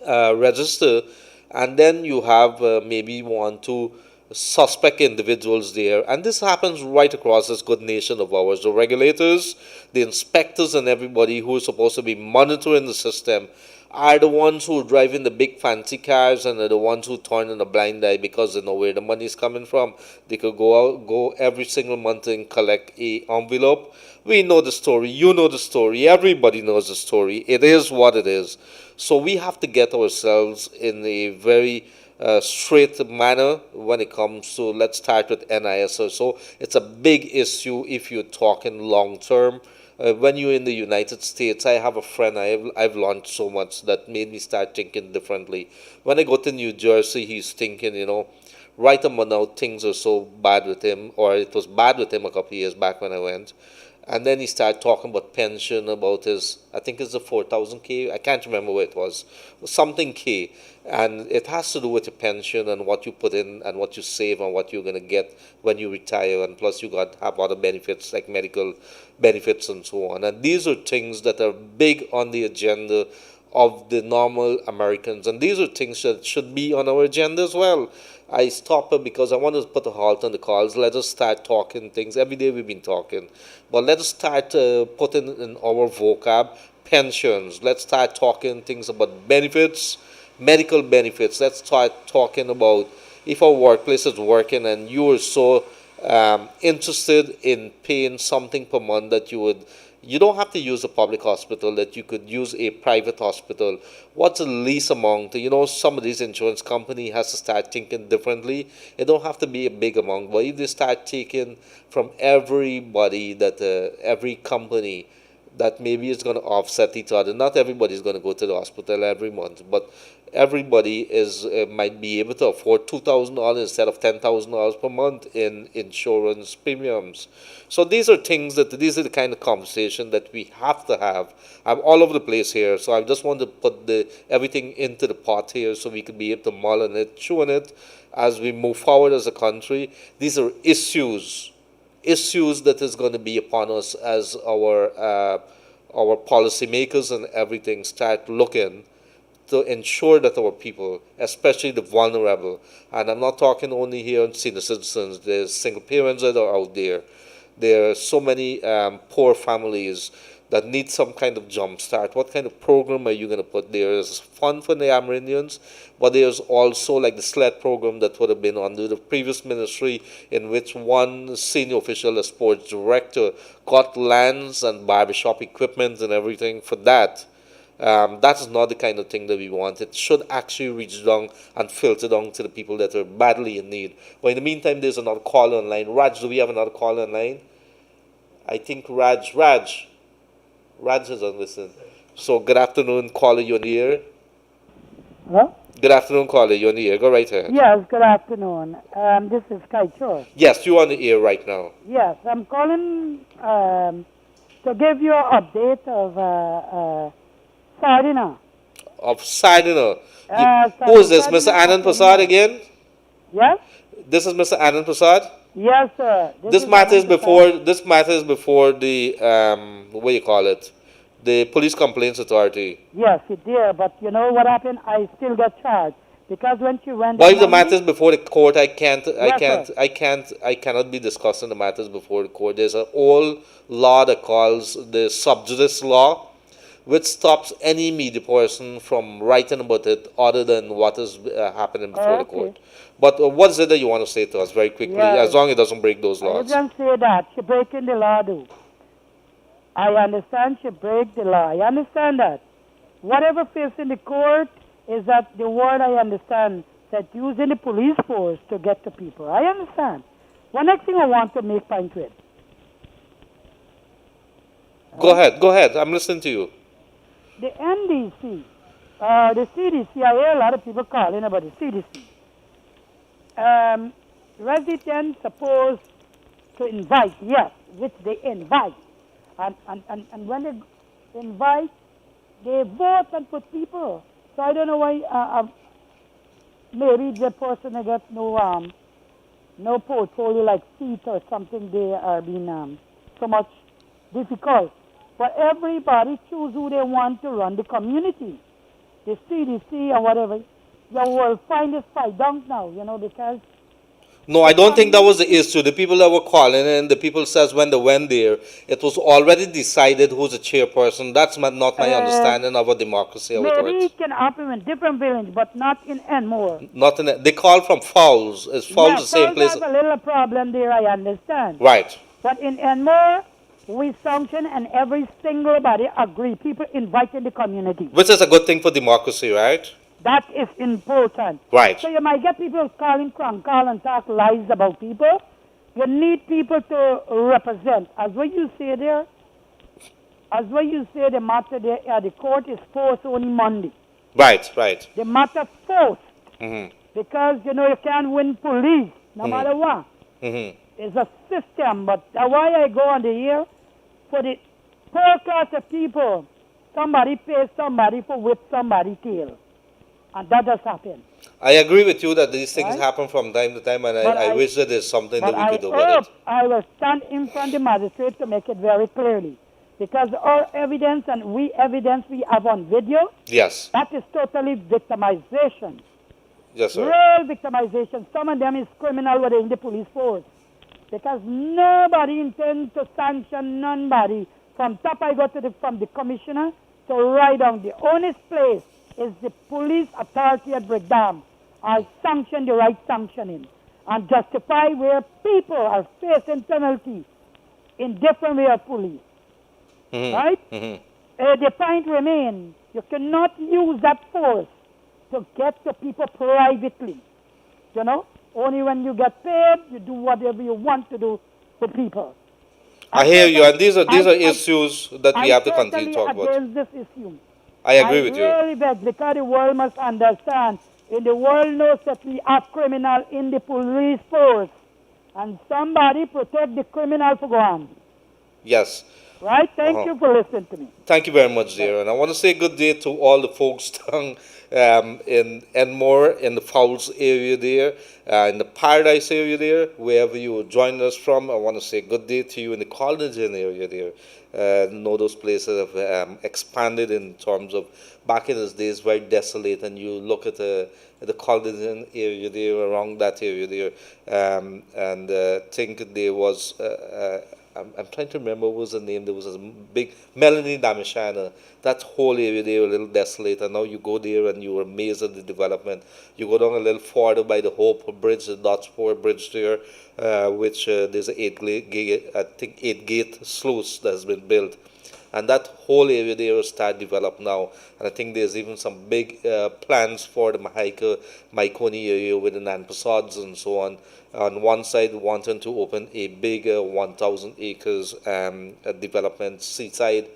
B: register, and then you have maybe 1, 2 suspect individuals there. And this happens right across this good nation of ours. The regulators, the inspectors, and everybody who is supposed to be monitoring the system are the ones who are driving the big fancy cars, and are the ones who turn in a blind eye because they know where the money is coming from. They could go every single month and collect a envelope. We know the story. You know the story. Everybody knows the story. It is what it is. So we have to get ourselves in a very straight manner when it comes to, let's start with NIS. So it's a big issue if you're talking long term. When you're in the United States, I have a friend, I've learned so much that made me start thinking differently. When I go to New Jersey, he's thinking, right about now, things are so bad with him, or it was bad with him a couple of years back when I went. And then he started talking about pension, about his, I think it's the 4,000K, I can't remember what it was something K. And it has to do with your pension and what you put in and what you save and what you're going to get when you retire. And plus you have other benefits like medical benefits and so on. And these are things that are big on the agenda of the normal Americans. And these are things that should be on our agenda as well. I stop it because I want to put a halt on the calls. Let us start talking things. Every day we've been talking. But let us start putting in our vocab pensions. Let's start talking things about benefits, medical benefits. Let's start talking about if our workplace is working and you are so interested in paying something per month that you don't have to use a public hospital, that you could use a private hospital. What's the least amount? Some of these insurance company has to start thinking differently. It don't have to be a big amount, but if they start taking from everybody, that every company, that maybe is going to offset each other. Not everybody is going to go to the hospital every month, but everybody might be able to afford $2,000 instead of $10,000 per month in insurance premiums. So these are the kind of conversation that we have to have. I'm all over the place here, so I just want to put everything into the pot here so we can be able to mull on it, chew on it as we move forward as a country. These are issues that is going to be upon us as our policymakers and everything start looking to ensure that our people, especially the vulnerable, and I'm not talking only here on senior citizens, there's single parents that are out there. There are so many poor families that need some kind of jump start. What kind of program are you going to put? There's fund for the Amerindians, but there's also like the SLED program that would have been under the previous ministry, in which one senior official, a sports director, got lands and barbershop equipment and everything for that. That is not the kind of thing that we want. It should actually reach down and filter down to the people that are badly in need. But in the meantime, there's another caller online. Raj, do we have another caller online? I think Raj is on listen. So good afternoon, caller, you're in the air.
E: Hello?
B: Good afternoon, caller, you're in the air. Go right ahead.
E: Yes, good afternoon. This is Kaieteur.
B: Yes, you're on the air right now.
E: Yes, I'm calling to give you an update of Sardina.
B: Of Sardina. Who is this, Mr. Anand Prasad again?
E: Yes?
B: This is Mr. Anand Prasad?
E: Yes, sir.
B: This matter is before the what you call it? The Police Complaints Authority.
E: Yes, it did. But you know what happened? I still got charged. Because when she went...
B: But if the matters before the court, I cannot be discussing the matters before the court. There's an old law that calls the sub judice law, which stops any media person from writing about it other than what is happening before the court. But what is it that you want to say to us very quickly, as long as it doesn't break those laws?
E: I didn't say that. She breaking the law, though. I understand she break the law. I understand that. Whatever facing the court is that the word I understand that using the police force to get to people. I understand. One next thing I want to make point with.
B: Go ahead. I'm listening to you.
E: The NDC, the CDC, I hear a lot of people calling about the CDC. Residents supposed to invite, yes, which they invite. And when they invite, they vote and put people. So I don't know why maybe the person that got no portfolio like seat or something, they are being so much difficult. But everybody choose who they want to run the community. The CDC or whatever. You will find this fight down now, because...
B: No, I don't think that was the issue. The people that were calling in, the people says when they went there, it was already decided who's the chairperson. That's not my understanding of a democracy.
E: Maybe it can happen in different villages, but not in Enmore.
B: Not in they call from Fowls. Is Fowls the same place?
E: There's a little problem there, I understand.
B: Right.
E: But in Enmore, we sanction and every single body agree. People inviting the community.
B: Which is a good thing for democracy, right?
E: That is important.
B: Right.
E: So you might get people calling crank call and talk lies about people. You need people to represent. As what you say there, the matter there at the court is forced only Monday.
B: Right.
E: The matter forced.
B: Mm-hmm.
E: Because, you can't win police, no matter what.
B: Mm-hmm.
E: It's a system, but that's why I go on the air. For the poor class of people, somebody pays somebody for whip somebody's tail. And that does happen.
B: I agree with you that these things happen from time to time, and I wish that there's something that we could do with it.
E: I will stand in front of the magistrate to make it very clearly. Because our evidence and we have on video,
B: yes,
E: that is totally victimization.
B: Yes, sir.
E: Real victimization. Some of them is criminal within the police force. Because nobody intends to sanction nobody. From top I go from the commissioner to right down. The honest place is the police authority at Brigham. I sanction the right sanctioning and justify where people are facing penalty in different way of police.
B: Mm-hmm.
E: Right?
B: Mm-hmm.
E: The point remains, you cannot use that force to get to people privately. Only when you get paid, you do whatever you want to do with people.
B: I hear you, and these are issues that we have to continue to talk about.
E: Against this issue.
B: I agree with you.
E: I really beg, because the world must understand. In the world knows that we have criminal in the police force. And somebody protect the criminal for go on.
B: Yes.
E: Right? Thank you for listening to me.
B: Thank you very much, dear. And I want to say good day to all the folks down in Enmore, in the Fowls area there, in the Paradise area there, wherever you join us from. I want to say good day to you in the Collegian area there. Know those places have expanded in terms of back in those days very desolate, and you look at the Collegian area there, around that area there, and think there was I'm trying to remember what was the name. There was a big Melanie Damishana. That whole area there was a little desolate, and now you go there and you're amazed at the development. You go down a little farther by the Hope Bridge, the Dodgeport Bridge there, which there's an 8-gate sluice that has been built. And that whole area there will start developed now. And I think there's even some big plans for the Maikoni area with the Nanpasads and so on. On one side, wanting to open a big 1,000 acres development, seaside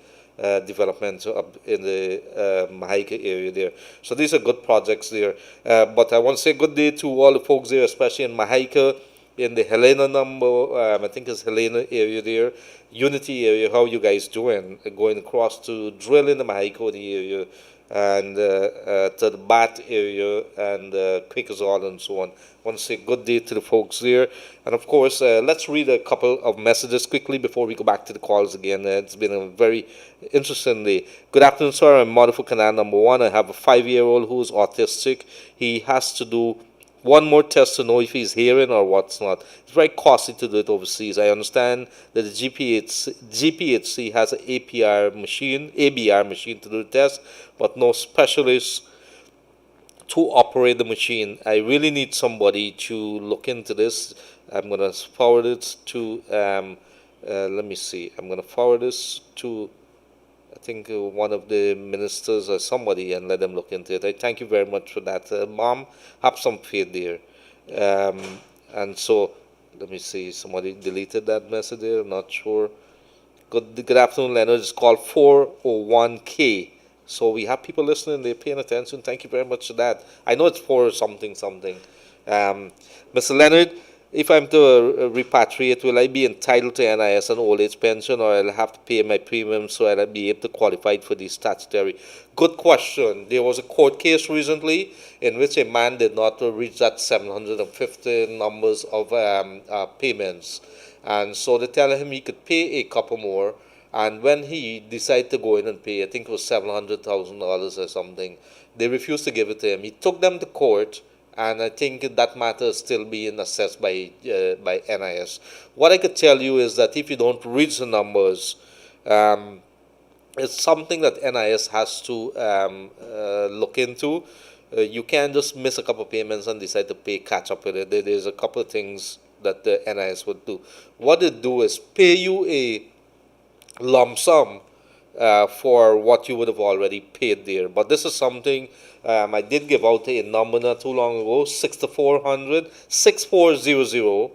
B: development up in the Mahika area there. So these are good projects there. But I want to say good day to all the folks there, especially in Mahika, in the Helena number, I think it's Helena area there, Unity area. How you guys doing? Going across to drill in the Mahicody area and to the Bat area and Quakers and so on. I want to say good day to the folks there. And of course, let's read a couple of messages quickly before we go back to the calls again. It's been a very interesting day. Good afternoon, sir. I'm Modifu Canal number 1. I have a 5-year-old who is autistic. He has to do one more test to know if he's hearing or what's not. It's very costly to do it overseas. I understand that the GPHC has an ABR machine to do the test, but no specialist to operate the machine. I really need somebody to look into this. I'm going to forward it to, let me see, I'm going to forward this to, I think, one of the ministers or somebody and let them look into it. I thank you very much for that. Mom, have some faith there. And so, let me see, somebody deleted that message there, I'm not sure. Good afternoon, Leonard. It's called 401k. So we have people listening, they're paying attention. Thank you very much for that. I know it's for something. Mr. Leonard, if I'm to repatriate, will I be entitled to NIS and old age pension, or I'll have to pay my premium so I'll be able to qualify for the statutory? Good question. There was a court case recently in which a man did not reach that 750 numbers of payments. And so they tell him he could pay a couple more. And when he decided to go in and pay, I think it was $700,000 or something, they refused to give it to him. He took them to court, and I think that matter is still being assessed by NIS. What I could tell you is that if you don't reach the numbers, it's something that NIS has to look into. You can't just miss a couple of payments and decide to catch up with it. There's a couple of things that the NIS would do. What they do is pay you a lump sum for what you would have already paid there. But this is something I did give out a number not too long ago, 6400 6400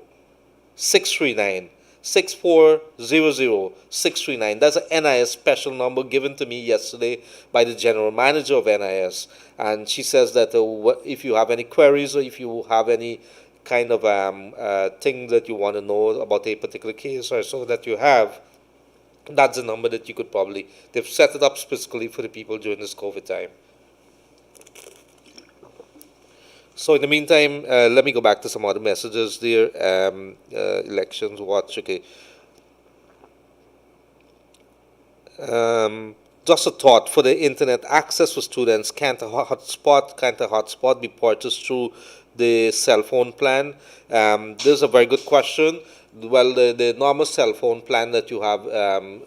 B: 639. 6400 639. That's an NIS special number given to me yesterday by the general manager of NIS. And she says that if you have any queries or if you have any kind of thing that you want to know about a particular case or so that you have, that's the number that you could probably, they've set it up specifically for the people during this COVID time. So in the meantime, let me go back to some other messages there. Elections watch, okay. Just a thought, for the internet access for students, can't a hotspot be purchased through the cell phone plan? This is a very good question. Well, the normal cell phone plan that you have,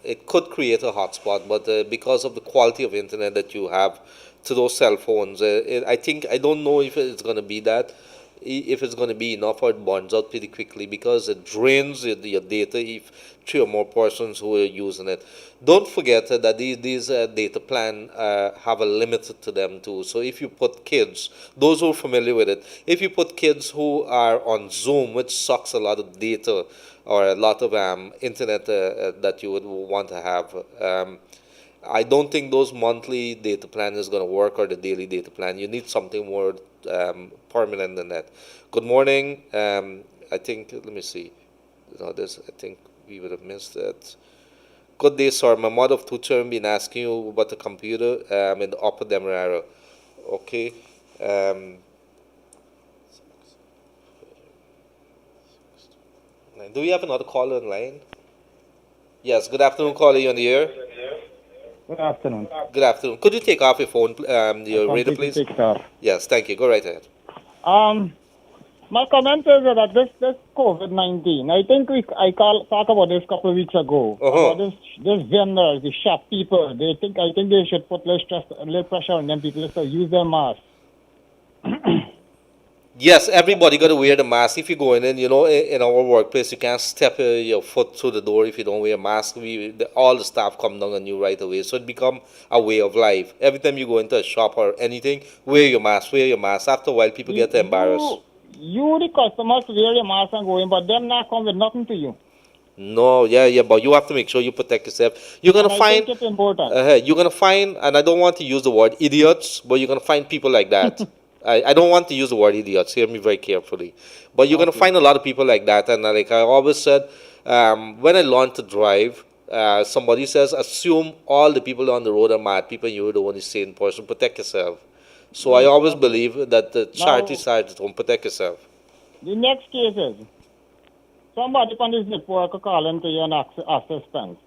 B: it could create a hotspot, but because of the quality of internet that you have to those cell phones, I don't know if it's going to be that, if it's going to be enough, or it burns out pretty quickly because it drains your data if 3 or more persons who are using it. Don't forget that these data plan have a limit to them too. So if you put kids, those who are familiar with it, if you put kids who are on Zoom, which sucks a lot of data or a lot of internet that you would want to have, I don't think those monthly data plan is going to work, or the daily data plan. You need something more permanent than that. Good morning. I think, let me see. I think we would have missed that. Good day, sir. My mother of 2 children been asking you about the computer in the Upper Demerara. Okay. Do we have another caller on line? Yes. Good afternoon, caller. You on the air?
F: Good afternoon.
B: Good afternoon. Could you take off your phone, your radio, please?
F: Take it off.
B: Yes, thank you. Go right ahead.
F: My comment is that this COVID-19, I think talk about this a couple of weeks ago. About this vendors, the shop people, I think they should put less pressure on them people to use their masks.
B: Yes, everybody got to wear the mask. If you go in, in our workplace, you can't step your foot through the door if you don't wear a mask. All the staff come down on you right away. So it become a way of life. Every time you go into a shop or anything, wear your mask, wear your mask. After a while, people get embarrassed.
F: You, the customers, wear your mask and go in, but them not come with nothing to you.
B: No, yeah, but you have to make sure you protect yourself. You're gonna find.
F: I think it's important.
B: You're gonna find, and I don't want to use the word idiots, but you're gonna find people like that. I don't want to use the word idiots. Hear me very carefully. But you're going to find a lot of people like that. And like I always said, when I learned to drive, somebody says, assume all the people on the road are mad people and you're the only sane person. Protect yourself. So I always believe that the charity side is home. Protect yourself.
F: The next case is somebody on this zip worker calling to you an assistance.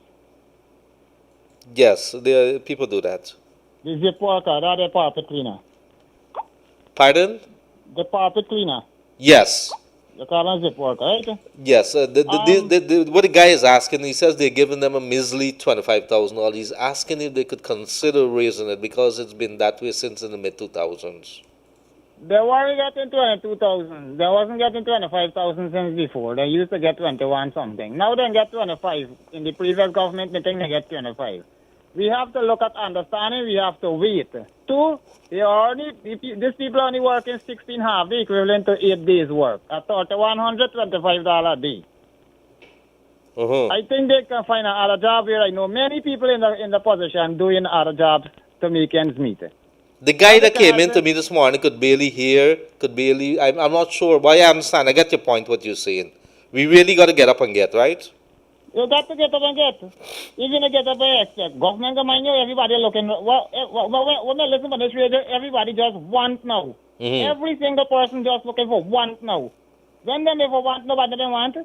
B: Yes, people do that.
F: The zip worker, that the carpet cleaner.
B: Pardon?
F: The carpet cleaner.
B: Yes.
F: You call him zip worker, right?
B: Yes. What the guy is asking, he says they're giving them a measly $25,000. He's asking if they could consider raising it because it's been that way since in the mid-2000s.
F: They weren't getting 22,000. They wasn't getting 25,000 since before. They used to get 21 something. Now they get 25. In the previous government, they think they get 25. We have to look at understanding. We have to wait. Two, these people only working 16 half, the equivalent to 8 days work. At $125 a day. I think they can find another job where I know many people in the position doing other jobs to make ends meet.
B: The guy that came in to me this morning could barely hear, I'm not sure, but I understand. I get your point, what you're saying. We really got to get up and get, right?
F: You got to get up and get. Even to get up and expect. Government of mine, everybody looking. When I listen to this radio, everybody just want now. Every single person just looking for want now. When they never want, nobody they want.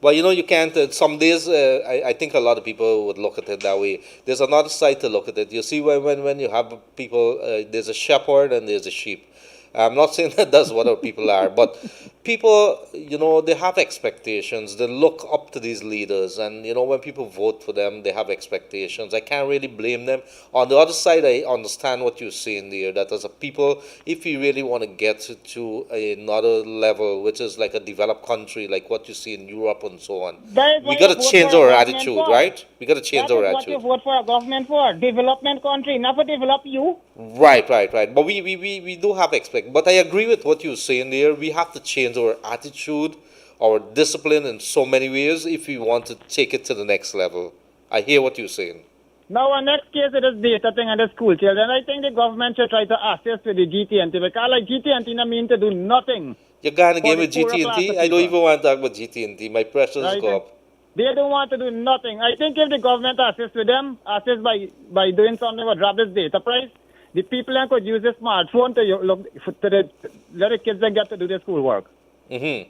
B: Well, you can't. Some days, I think a lot of people would look at it that way. There's another side to look at it. You see, when you have people, there's a shepherd and there's a sheep. I'm not saying that that's what our people are, but people, they have expectations. They look up to these leaders, and when people vote for them, they have expectations. I can't really blame them. On the other side, I understand what you're saying there, that as a people, if we really want to get to another level, which is like a developed country, like what you see in Europe and so on, we got to change our attitude, right? We got to change our attitude.
F: That's what you vote for a government for, development country, not for develop you.
B: Right. But we do have expectations. But I agree with what you're saying there. We have to change our attitude, our discipline in so many ways if we want to take it to the next level. I hear what you're saying.
F: Now, our next case is this data thing and the school children. I think the government should try to assist with the GT&T because like GT&T not mean to do nothing.
B: You're going to give me GT&T? I don't even want to talk about GT&T. My pressures go up.
F: They don't want to do nothing. I think if the government assists with them, assist by doing something or drop this data price, the people then could use a smartphone to let the kids then get to do their schoolwork.
B: It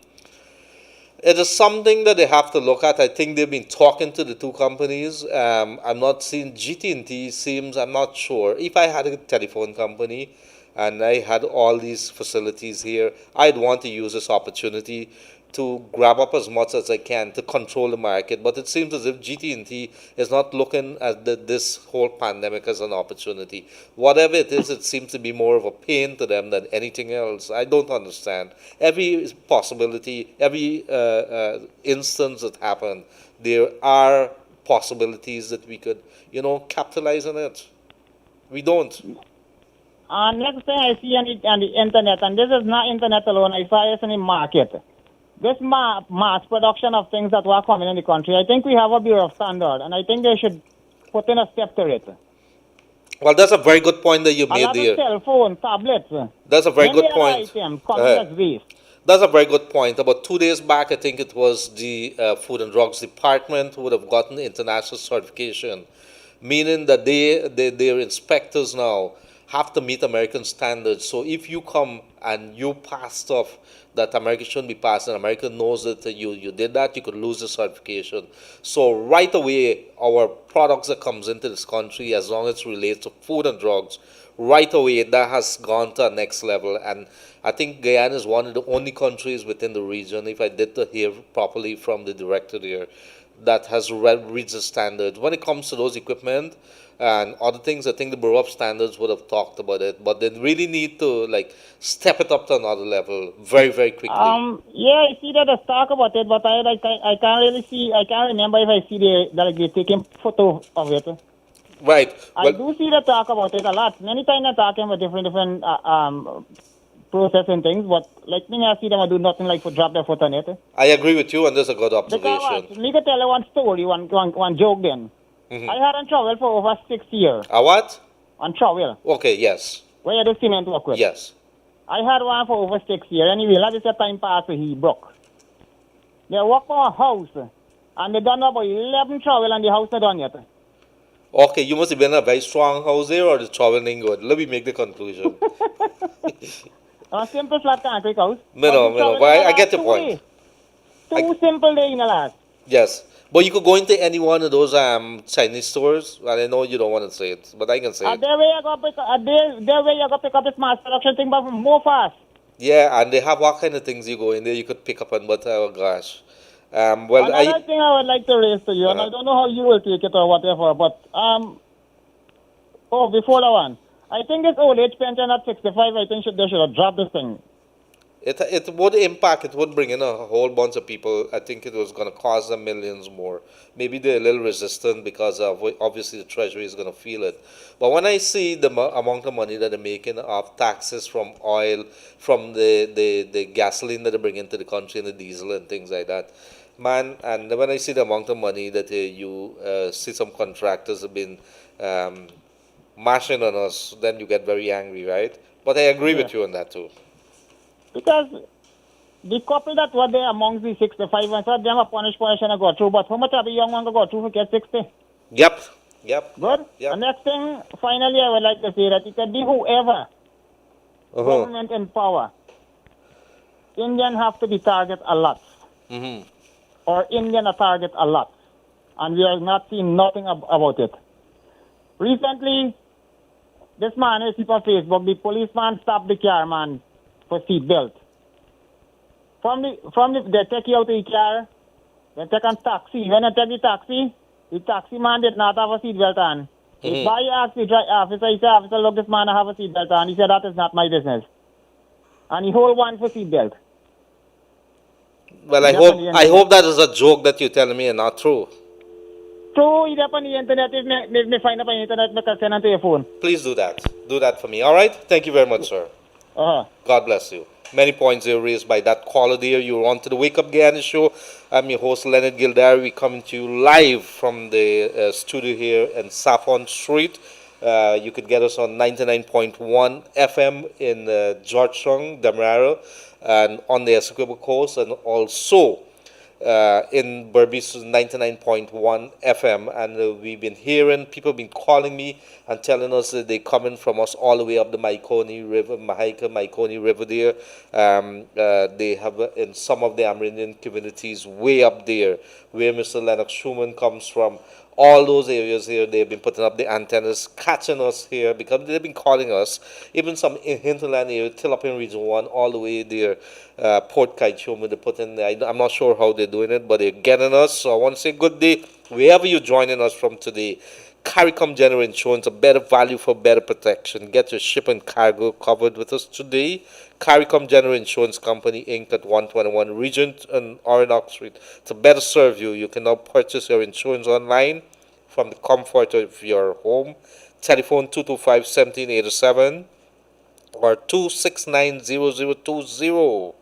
B: is something that they have to look at. I think they've been talking to the two companies. I'm not seeing GT&T seems, I'm not sure. If I had a telephone company and I had all these facilities here, I'd want to use this opportunity to grab up as much as I can to control the market. But it seems as if GT&T is not looking at this whole pandemic as an opportunity. Whatever it is, it seems to be more of a pain to them than anything else. I don't understand. Every possibility, every instance that happened, there are possibilities that we could, capitalize on it. We don't.
F: Next thing I see on the internet, and this is not internet alone, I saw it in the market. This mass production of things that were coming in the country, I think we have a Bureau of Standard, and I think they should put in a step to it.
B: Well, that's a very good point that you made there.
F: Cell phone, tablets.
B: That's a very good point.
F: Waste.
B: That's a very good point. About 2 days back, I think it was the Food and Drugs Department who would have gotten international certification, meaning that their inspectors now have to meet American standards. So if you come and you pass stuff that America shouldn't be passed, and America knows that you did that, you could lose the certification. So right away, our products that comes into this country, as long as it relates to food and drugs, right away, that has gone to a next level. And I think Guyana is one of the only countries within the region, if I did to hear properly from the director there, that has reached the standards. When it comes to those equipment and other things, I think the Bureau of Standards would have talked about it, but they really need to step it up to another level very, very quickly.
F: Yeah, I see that they talk about it, but I can't really see. I can't remember if I see they're taking photo of it.
B: Right.
F: I do see they talk about it a lot. Many times they're talking about different process and things, but me, I see them do nothing like to drop their foot on it.
B: I agree with you, and that's a good observation.
F: Because me to tell you one story, one joke then. I had on travel for over 6 years.
B: A what?
F: On travel.
B: Okay, yes.
F: Where you do cement work with.
B: Yes.
F: I had one for over 6 years. Anyway, let us say time passed, so he broke. They walk for a house, and they done about 11 travel, and the house not done yet.
B: Okay, you must have been in a very strong house there, or the travel ain't good. Let me make the conclusion.
F: A simple flat concrete house.
B: No, but I get your point.
F: Two simple days in the last.
B: Yes. But you could go into any one of those Chinese stores, and I know you don't want to say it, but I can say it.
F: There way you go pick up the mass production thing, but more fast.
B: Yeah, and they have all kind of things you go in there you could pick up on, but oh gosh.
F: Another thing I would like to raise to you, and I don't know how you will take it or whatever, but before that one, I think this old age pension at 65, I think they should have dropped this thing.
B: It would impact, it would bring in a whole bunch of people. I think it was going to cost them millions more. Maybe they're a little resistant because obviously the Treasury is going to feel it. But when I see the amount of money that they're making off taxes from oil, from the gasoline that they bring into the country and the diesel and things like that, man, and when I see the amount of money that you see some contractors have been mashing on us, then you get very angry, right? But I agree with you on that too.
F: Because the couple that were there amongst the 65 and so them a punishment and go through, but how much of the young one go through to get 60?
B: Yep.
F: Good? Yep. The next thing, finally, I would like to say that it can be whoever government in power. Indian have to be target a lot.
B: Mm-hmm.
F: Or Indian a target a lot. And we are not seeing nothing about it. Recently, this man is on Facebook, the policeman stopped the car, man, for seat belt. They take you out of the car, they take a taxi. When they take the taxi man did not have a seat belt on. If I asked the officer, he said, officer, look, this man have a seat belt on. He said, that is not my business. And he hold one for seat belt.
B: Well, I hope that is a joke that you're telling me and not true.
F: True, it's up on the internet. If me find up on the internet, I can send it to your phone.
B: Please do that. Do that for me. All right? Thank you very much, sir. God bless you. Many points are raised by that caller there. You're on to the Wake Up Guyana show. I'm your host, Leonard Gildarie. We're coming to you live from the studio here in Saffron Street. You could get us on 99.1 FM in Georgetown, Demerara, and on the Essequibo Coast, and also in Berbice 99.1 FM, and we've been hearing people been calling me and telling us that they're coming from us all the way up the Maikoni River there. They have in some of the Amerindian communities way up there where Mr. Leonard Schumann comes from. All those areas here, they've been putting up the antennas, catching us here because they've been calling us. Even some in hinterland area, till up in Region 1, all the way there, Port Kaieteur, they put in there. I'm not sure how they're doing it, but they're getting us. So I want to say good day, wherever you're joining us from today. CARICOM General Insurance, a better value for better protection. Get your ship and cargo covered with us today. CARICOM General Insurance Company, Inc. at 121 Regent and Orange Street. To better serve you, you can now purchase your insurance online from the comfort of your home. Telephone 225-1787 or 269-0020.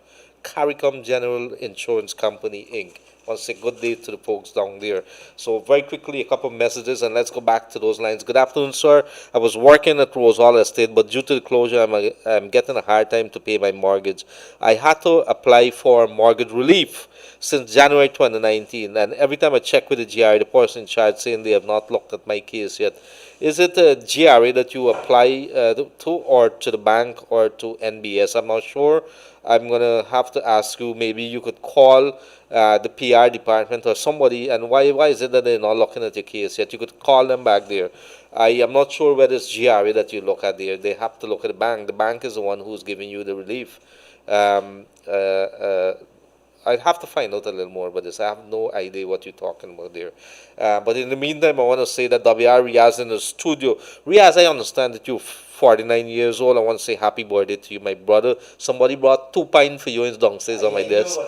B: CARICOM General Insurance Company, Inc. I want to say good day to the folks down there. So very quickly, a couple of messages, and let's go back to those lines. Good afternoon, sir. I was working at Rose Hall Estate, but due to the closure, I'm getting a hard time to pay my mortgage. I had to apply for mortgage relief since January 2019, and every time I check with the GRA, the person in charge saying they have not looked at my case yet. Is it a GRA that you apply to, or to the bank, or to NBS? I'm not sure. I'm going to have to ask you, maybe you could call the PR department or somebody, and why is it that they're not looking at your case yet? You could call them back there. I am not sure whether it's GRA that you look at there. They have to look at the bank. The bank is the one who's giving you the relief. I'd have to find out a little more about this. I have no idea what you're talking about there. But in the meantime, I want to say that WR Riaz in the studio. Riaz, I understand that you're 49 years old. I want to say happy birthday to you, my brother. Somebody brought 2 pints for you in downstairs on my desk.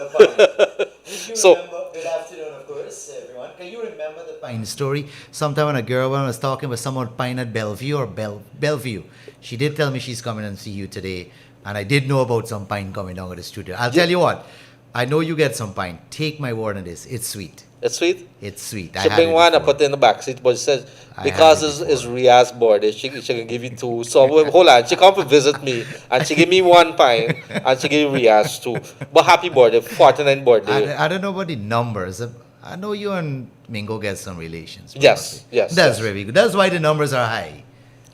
G: So, good afternoon, of course, everyone. Can you remember the pine story? Sometime when a girl was talking with someone pine at Bellevue or Bellevue, she did tell me she's coming and see you today. And I did know about some pine coming down to the studio. I'll tell you what. I know you get some pine. Take my word on this. It's sweet.
B: It's sweet.
G: It's sweet. I
B: She
G: had
B: bring
G: it
B: one and
G: before.
B: put it in the back seat, but she says
G: I
B: because
G: had it
B: it's
G: before.
B: Ria's birthday, she can give you two. So hold on, she come to visit me and she give me one pine and she give Ria's two. But happy birthday, 49th birthday.
G: I don't know about the numbers. I know you and Mingo get some relations.
B: Yes,
G: Probably.
B: yes,
G: That's
B: yes.
G: really good. That's why the numbers are high.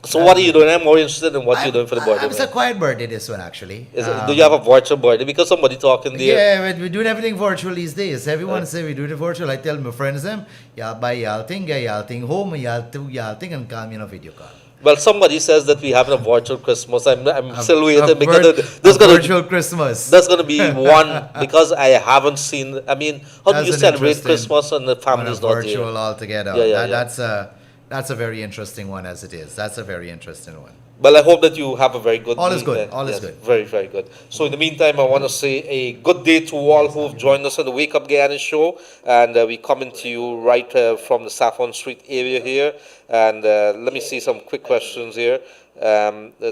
B: So what are you doing? I'm more interested in what you're doing for the birthday.
G: It's a
B: Man.
G: quiet birthday, this one, actually.
B: Do you have a virtual birthday? Because somebody talking there.
G: Yeah, we're doing everything virtual these days. Everyone say we do it virtual. I tell my friends them, y'all buy y'all thing, get y'all thing home, y'all do y'all thing, and call me on a video call.
B: Well, somebody says that we having a virtual Christmas. I'm still waiting because
G: a virtual Christmas.
B: there's gonna be one because I haven't seen. I mean, how do
G: That's
B: you
G: an
B: celebrate
G: interesting
B: Christmas and the
G: on a
B: family's not
G: virtual
B: here?
G: altogether.
B: Yeah, yeah,
G: That's a very interesting one as it is. That's a very interesting one.
B: Well, I hope that you have a very good
G: All is
B: week,
G: good. All is good.
B: Very, very good. So, in the meantime, I want to say a good day to all who've joined us on the Wake Up Guyana show. And we coming to you right from the Saffron Street area here. And let me see some quick questions here.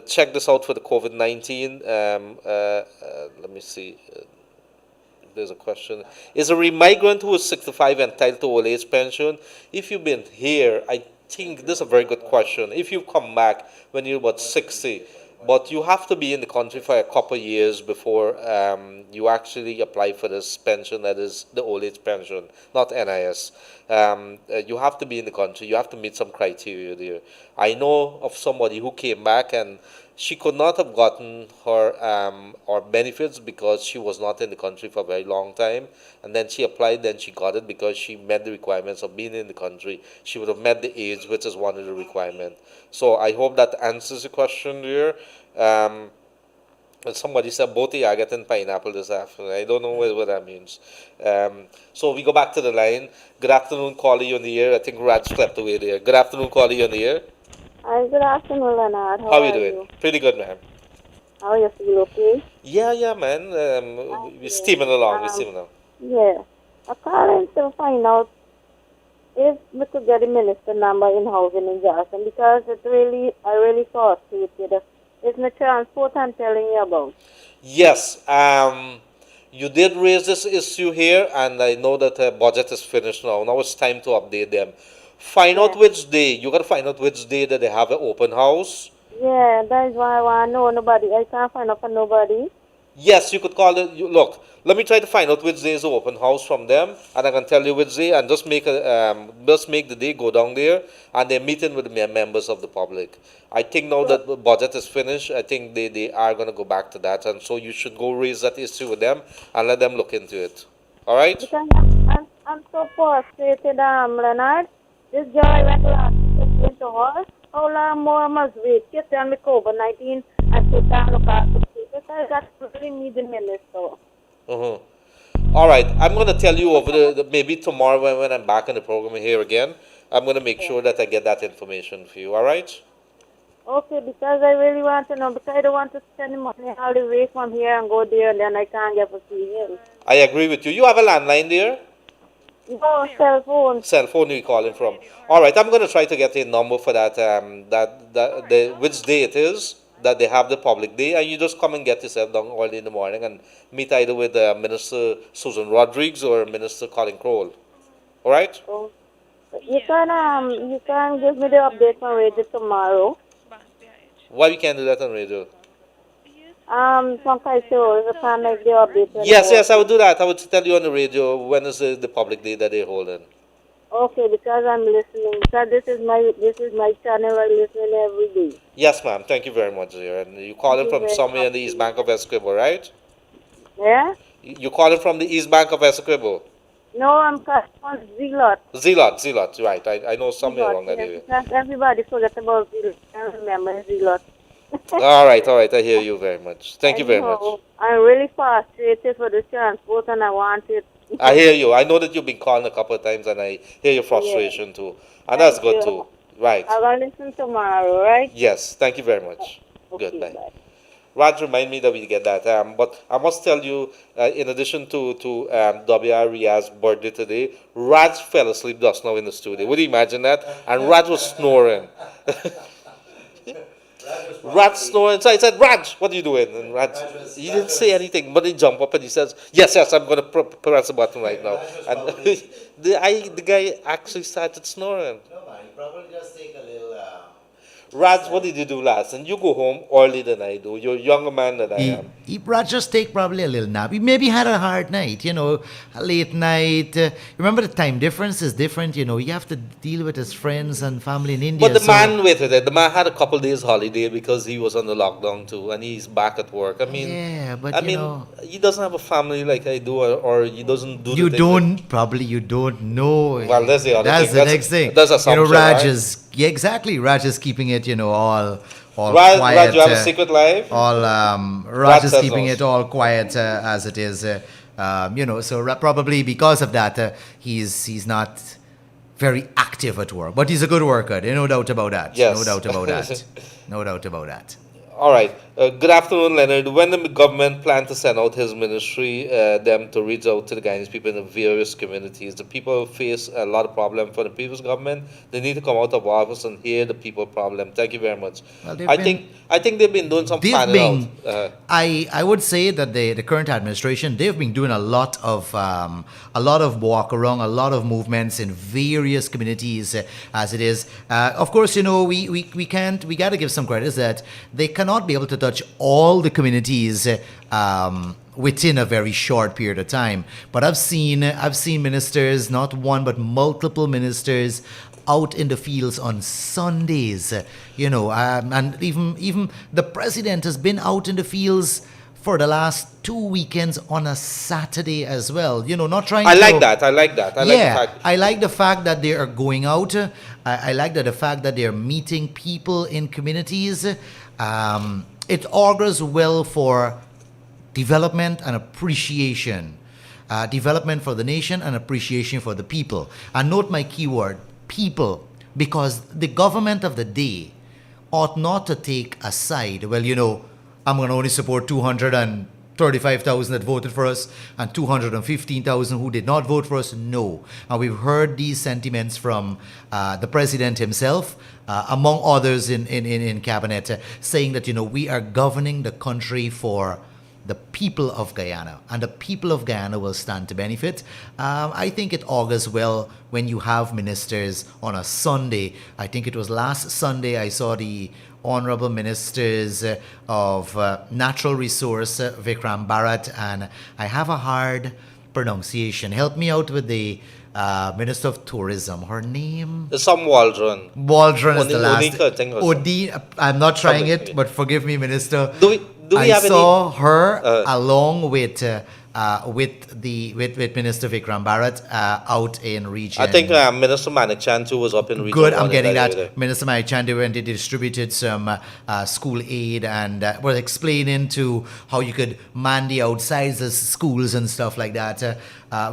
B: Check this out for the COVID 19. Let me see. There's a question. Is a migrant who is 65 entitled to old age pension? If you've been here, I think this is a very good question. If you come back when you're about 60, but you have to be in the country for a couple of years before you actually apply for this pension, that is the old age pension, not NIS. You have to be in the country. You have to meet some criteria there. I know of somebody who came back and she could not have gotten her benefits because she was not in the country for a very long time. And then she applied, then she got it because she met the requirements of being in the country. She would have met the age, which is one of the requirements. So I hope that answers the question there. And somebody said both of you are getting pineapple this afternoon. I don't know what that means. So we go back to the line. Good afternoon, caller, you on the air. I think Raj slept away there. Good afternoon, caller, you on the air.
H: Hi, good afternoon, Leonard.
B: How are you doing? Pretty good, ma'am.
H: How you feel, okay?
B: Yeah, man. We're steaming along. We're steaming along.
H: Yeah. I'm calling to find out if we could get the minister number in housing in Jackson because I really frustrated. It's my transport I'm telling you about.
B: Yes. You did raise this issue here, and I know that the budget is finished now. Now it's time to update them. Find out which day. You got to find out which day that they have an open house.
H: Yeah, that's why I want to know nobody. I can't find out for nobody.
B: Yes, you could call it. Look, let me try to find out which day is the open house from them, and I can tell you which day, and just make the day, go down there, and they're meeting with the members of the public. I think now that the budget is finished, I think they are going to go back to that, and so you should go raise that issue with them and let them look into it. All right?
H: Because I'm so frustrated, Leonard. This girl I went last week to her. How long more must wait? She tell me COVID-19 and she can't look after people. So that's really need the minister.
B: All right, I'm going to tell you over maybe tomorrow when I'm back in the program here again. I'm going to make sure that I get that information for you. All right?
H: Okay, because I really want to know, because I don't want to spend money all the way from here and go there and then I can't get to see him.
B: I agree with you. You have a landline there?
H: No, cell phone.
B: Cell phone you're calling from. All right, I'm going to try to get a number for that, which day it is that they have the public day, and you just come and get yourself down early in the morning and meet either with Minister Susan Rodriguez or Minister Colin Crowell. All right?
H: Oh. You can give me the update on radio tomorrow.
B: Why we can't do that on radio?
H: From Kaieteur, you can make the update.
B: Yes, I would do that. I would tell you on the radio when is the public day that they're holding.
H: Okay, because I'm listening. Because this is my channel. I listen every day.
B: Yes, ma'am. Thank you very much, dear. And you calling from somewhere in the East Bank of Essequibo, right?
H: Yeah?
B: You calling from the East Bank of Essequibo?
H: No, I'm calling from Zealot.
B: Zealot, right. I know somewhere along that area.
H: Because everybody forget about Zealot. I remember Zealot.
B: All right. I hear you very much. Thank you very much.
H: I'm really frustrated for the transport and I want it.
B: I hear you. I know that you've been calling a couple of times and I hear your frustration too. And that's good too. Right.
H: I will listen tomorrow, right?
B: Yes. Thank you very much.
H: Okay,
B: Goodbye.
H: bye.
B: Raj, remind me that we get that. But I must tell you, in addition to W.R. Riaz's birthday today, Raj fell asleep just now in the studio. Would you imagine that? And Raj was snoring. Raj snoring. So I said, Raj, what are you doing? And Raj, he didn't say anything, but he jumped up and he says, yes, I'm going to press the button right now. And the guy actually started snoring.
G: No, man, you probably just take a little.
B: Raj, what did you do last? And you go home early than I do. You're a younger man than I am.
G: Raj just take probably a little nap. He maybe had a hard night, a late night. Remember the time difference is different, You have to deal with his friends and family in India.
B: But the man waited. The man had a couple days holiday because he was on the lockdown too, and he's back at work. I mean,
G: yeah, but
B: he doesn't have a family like I do, or he doesn't do.
G: You don't know.
B: Well, that's the other
G: That's
B: thing.
G: The next thing.
B: That's assumption,
G: Raj
B: right?
G: is exactly. Raj is keeping it, all
B: Raj,
G: quiet.
B: Raj, you have a secret life.
G: Raj is keeping it all quiet as it is. So probably because of that, he's not very active at work. But he's a good worker. There's no doubt about that.
B: Yes.
G: No doubt about that. No doubt about that.
B: All right. Good afternoon, Leonard. When the government plan to send out his ministry, them to reach out to the Guyanese people in the various communities, the people face a lot of problem for the previous government. They need to come out of office and hear the people problem. Thank you very much.
G: Well,
B: I think they've been doing some planning out.
G: I would say that the current administration, they've been doing a lot of walk around, a lot of movements in various communities as it is. Of course, we got to give some credit that they cannot be able to touch all the communities within a very short period of time. But I've seen ministers, not one but multiple ministers, out in the fields on Sundays, and even the president has been out in the fields for the last 2 weekends on a Saturday as well. Not trying.
B: I like that.
G: I like the fact that they are going out. I like the fact that they are meeting people in communities. It augurs well for development and appreciation. Development for the nation and appreciation for the people. And note my keyword, people, because the government of the day ought not to take a side. Well, I'm going to only support 235,000 that voted for us and 215,000 who did not vote for us. No. And we've heard these sentiments from the president himself, among others in cabinet, saying that, we are governing the country for the people of Guyana, and the people of Guyana will stand to benefit. I think it augurs well when you have ministers on a Sunday. I think it was last Sunday I saw the honorable ministers of natural resource, Vikram Bharat, and I have a hard pronunciation. Help me out with the Minister of Tourism. Her name?
B: Some Waldron.
G: Waldron is the last.
B: Onika,
G: I'm not trying it, but forgive me, Minister.
B: Do we
G: I
B: have
G: saw her along with Minister Vikram Bharat out in region.
B: I think Minister Manik Chantu was up in region.
G: Good, I'm getting that. Minister Manik Chantu went and distributed some school aid and was explaining to how you could man the outsides of schools and stuff like that.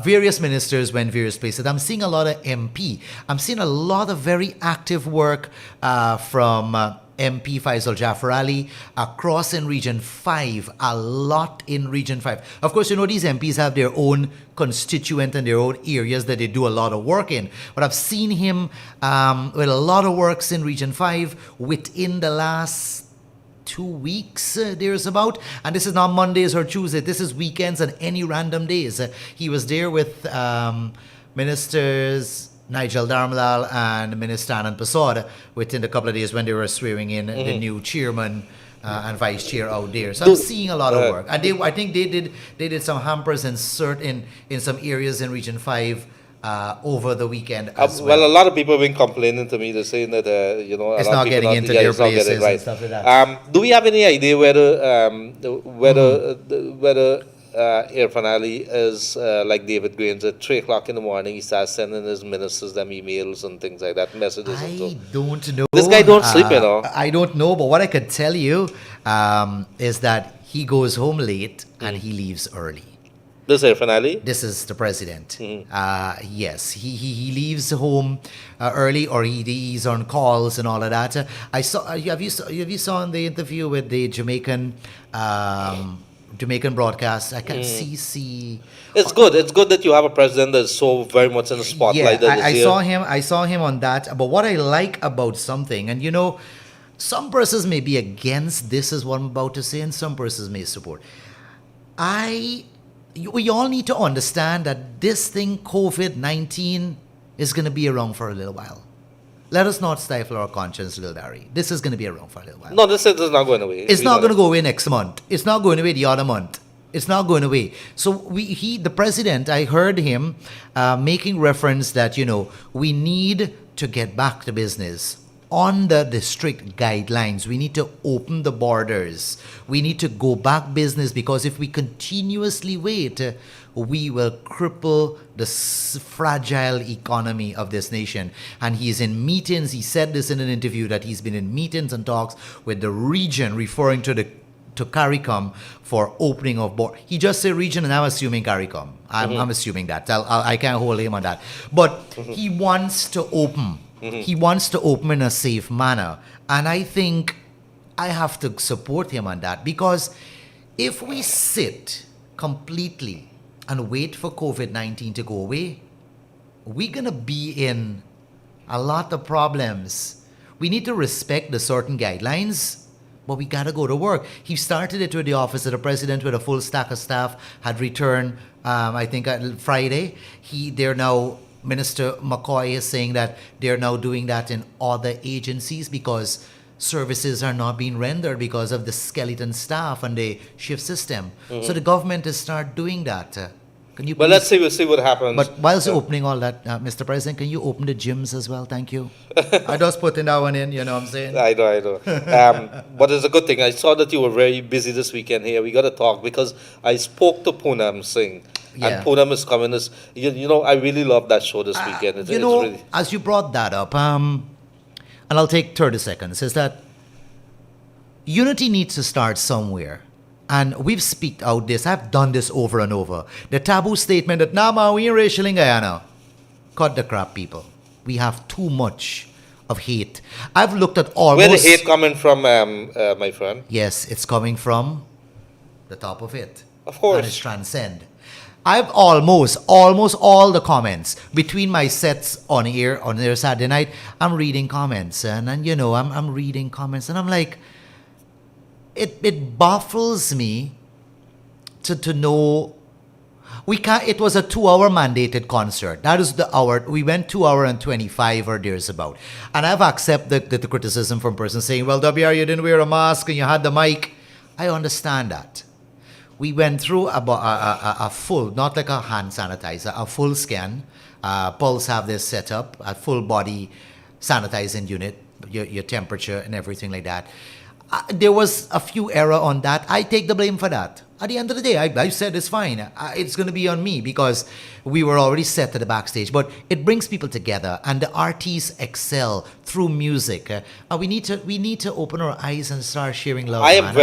G: Various ministers went various places. I'm seeing a lot of MP. I'm seeing a lot of very active work from MP Faisal Jafar Ali across in Region 5, a lot in Region 5. Of course, these MPs have their own constituent and their own areas that they do a lot of work in. But I've seen him with a lot of works in Region 5 within the last 2 weeks, there's about. And this is not Mondays or Tuesdays. This is weekends and any random days. He was there with ministers Nigel Dharmalal and Minister Anand Pasod within a couple of days when they were swearing in the new chairman and vice chair out there. So I'm seeing a lot of work. And I think they did some hampers in some areas in Region 5 over the weekend as well.
B: Well, a lot of people have been complaining to me. They're saying that,
G: it's not getting into their places and stuff like that.
B: Do we have any idea whether Irfan Ali is like David Grains at 3 o'clock in the morning? He starts sending his ministers them emails and things like that, messages.
G: I don't know.
B: This guy don't sleep,
G: I don't know, but what I could tell you is that he goes home late and he leaves early.
B: This Irfan Ali?
G: This is the president. Yes, he leaves home early, or he's on calls and all of that. I saw. Have you saw in the interview with the Jamaican broadcast? I can see.
B: It's good. It's good that you have a president that's so very much in the spotlight.
G: Yeah, I saw him on that. But what I like about something, and some persons may be against this, is what I'm about to say, and some persons may support. We all need to understand that this thing, COVID-19, is going to be around for a little while. Let us not stifle our conscience, Gildarie. This is going to be around for a little while.
B: No, this is not going away.
G: It's not going to go away next month. It's not going away the other month. It's not going away. So the president, I heard him making reference that, we need to get back to business under the strict guidelines. We need to open the borders. We need to go back business, because if we continuously wait, we will cripple the fragile economy of this nation. And he's in meetings. He said this in an interview, that he's been in meetings and talks with the region, referring to CARICOM for opening of board. He just said region, and I'm assuming CARICOM. I'm assuming that. I can't hold him on that. But he wants to open. He wants to open in a safe manner. And I think I have to support him on that, because if we sit completely and wait for COVID-19 to go away, we're going to be in a lot of problems. We need to respect the certain guidelines, but we got to go to work. He started it with the office of the president, with a full stack of staff, had returned, I think, Friday. They're now, Minister McCoy is saying that they're now doing that in other agencies, because services are not being rendered because of the skeleton staff and the shift system. So the government has started doing that.
B: But let's see. We'll see what happens.
G: But whilst opening all that, Mr. President, can you open the gyms as well? Thank you. I just putting that one in, you know what I'm saying?
B: I know. But it's a good thing. I saw that you were very busy this weekend here. We got to talk, because I spoke to Poonam Singh. Yeah. And Poonam is coming. I really love that show this weekend. It's really...
G: As you brought that up, and I'll take 30 seconds, is that unity needs to start somewhere. And we've speaked out this. I've done this over and over. The taboo statement that, nah, man, we ain't racial in Guyana. Cut the crap, people. We have too much of hate. I've looked at almost...
B: Where the hate coming from, my friend?
G: Yes, it's coming from the top of it.
B: Of course.
G: And it's transcend. I've almost all the comments between my sets on air Saturday night. I'm reading comments, and I'm reading comments, and I'm like, it baffles me to know we can't. It was a 2-hour mandated concert. That is the hour we went 2 hours and 25 or there's about, and I've accepted the criticism from persons saying, well, WR, you didn't wear a mask and you had the mic. I understand that. We went through a full, not like a hand sanitizer, a full scan. Pulse have this set up, a full body sanitizing unit, your temperature and everything like that. There was a few error on that. I take the blame for that. At the end of the day, I said it's fine. It's going to be on me, because we were already set to the backstage. But it brings people together, and the artists excel through music. We need to open our eyes and start sharing love.
B: I'm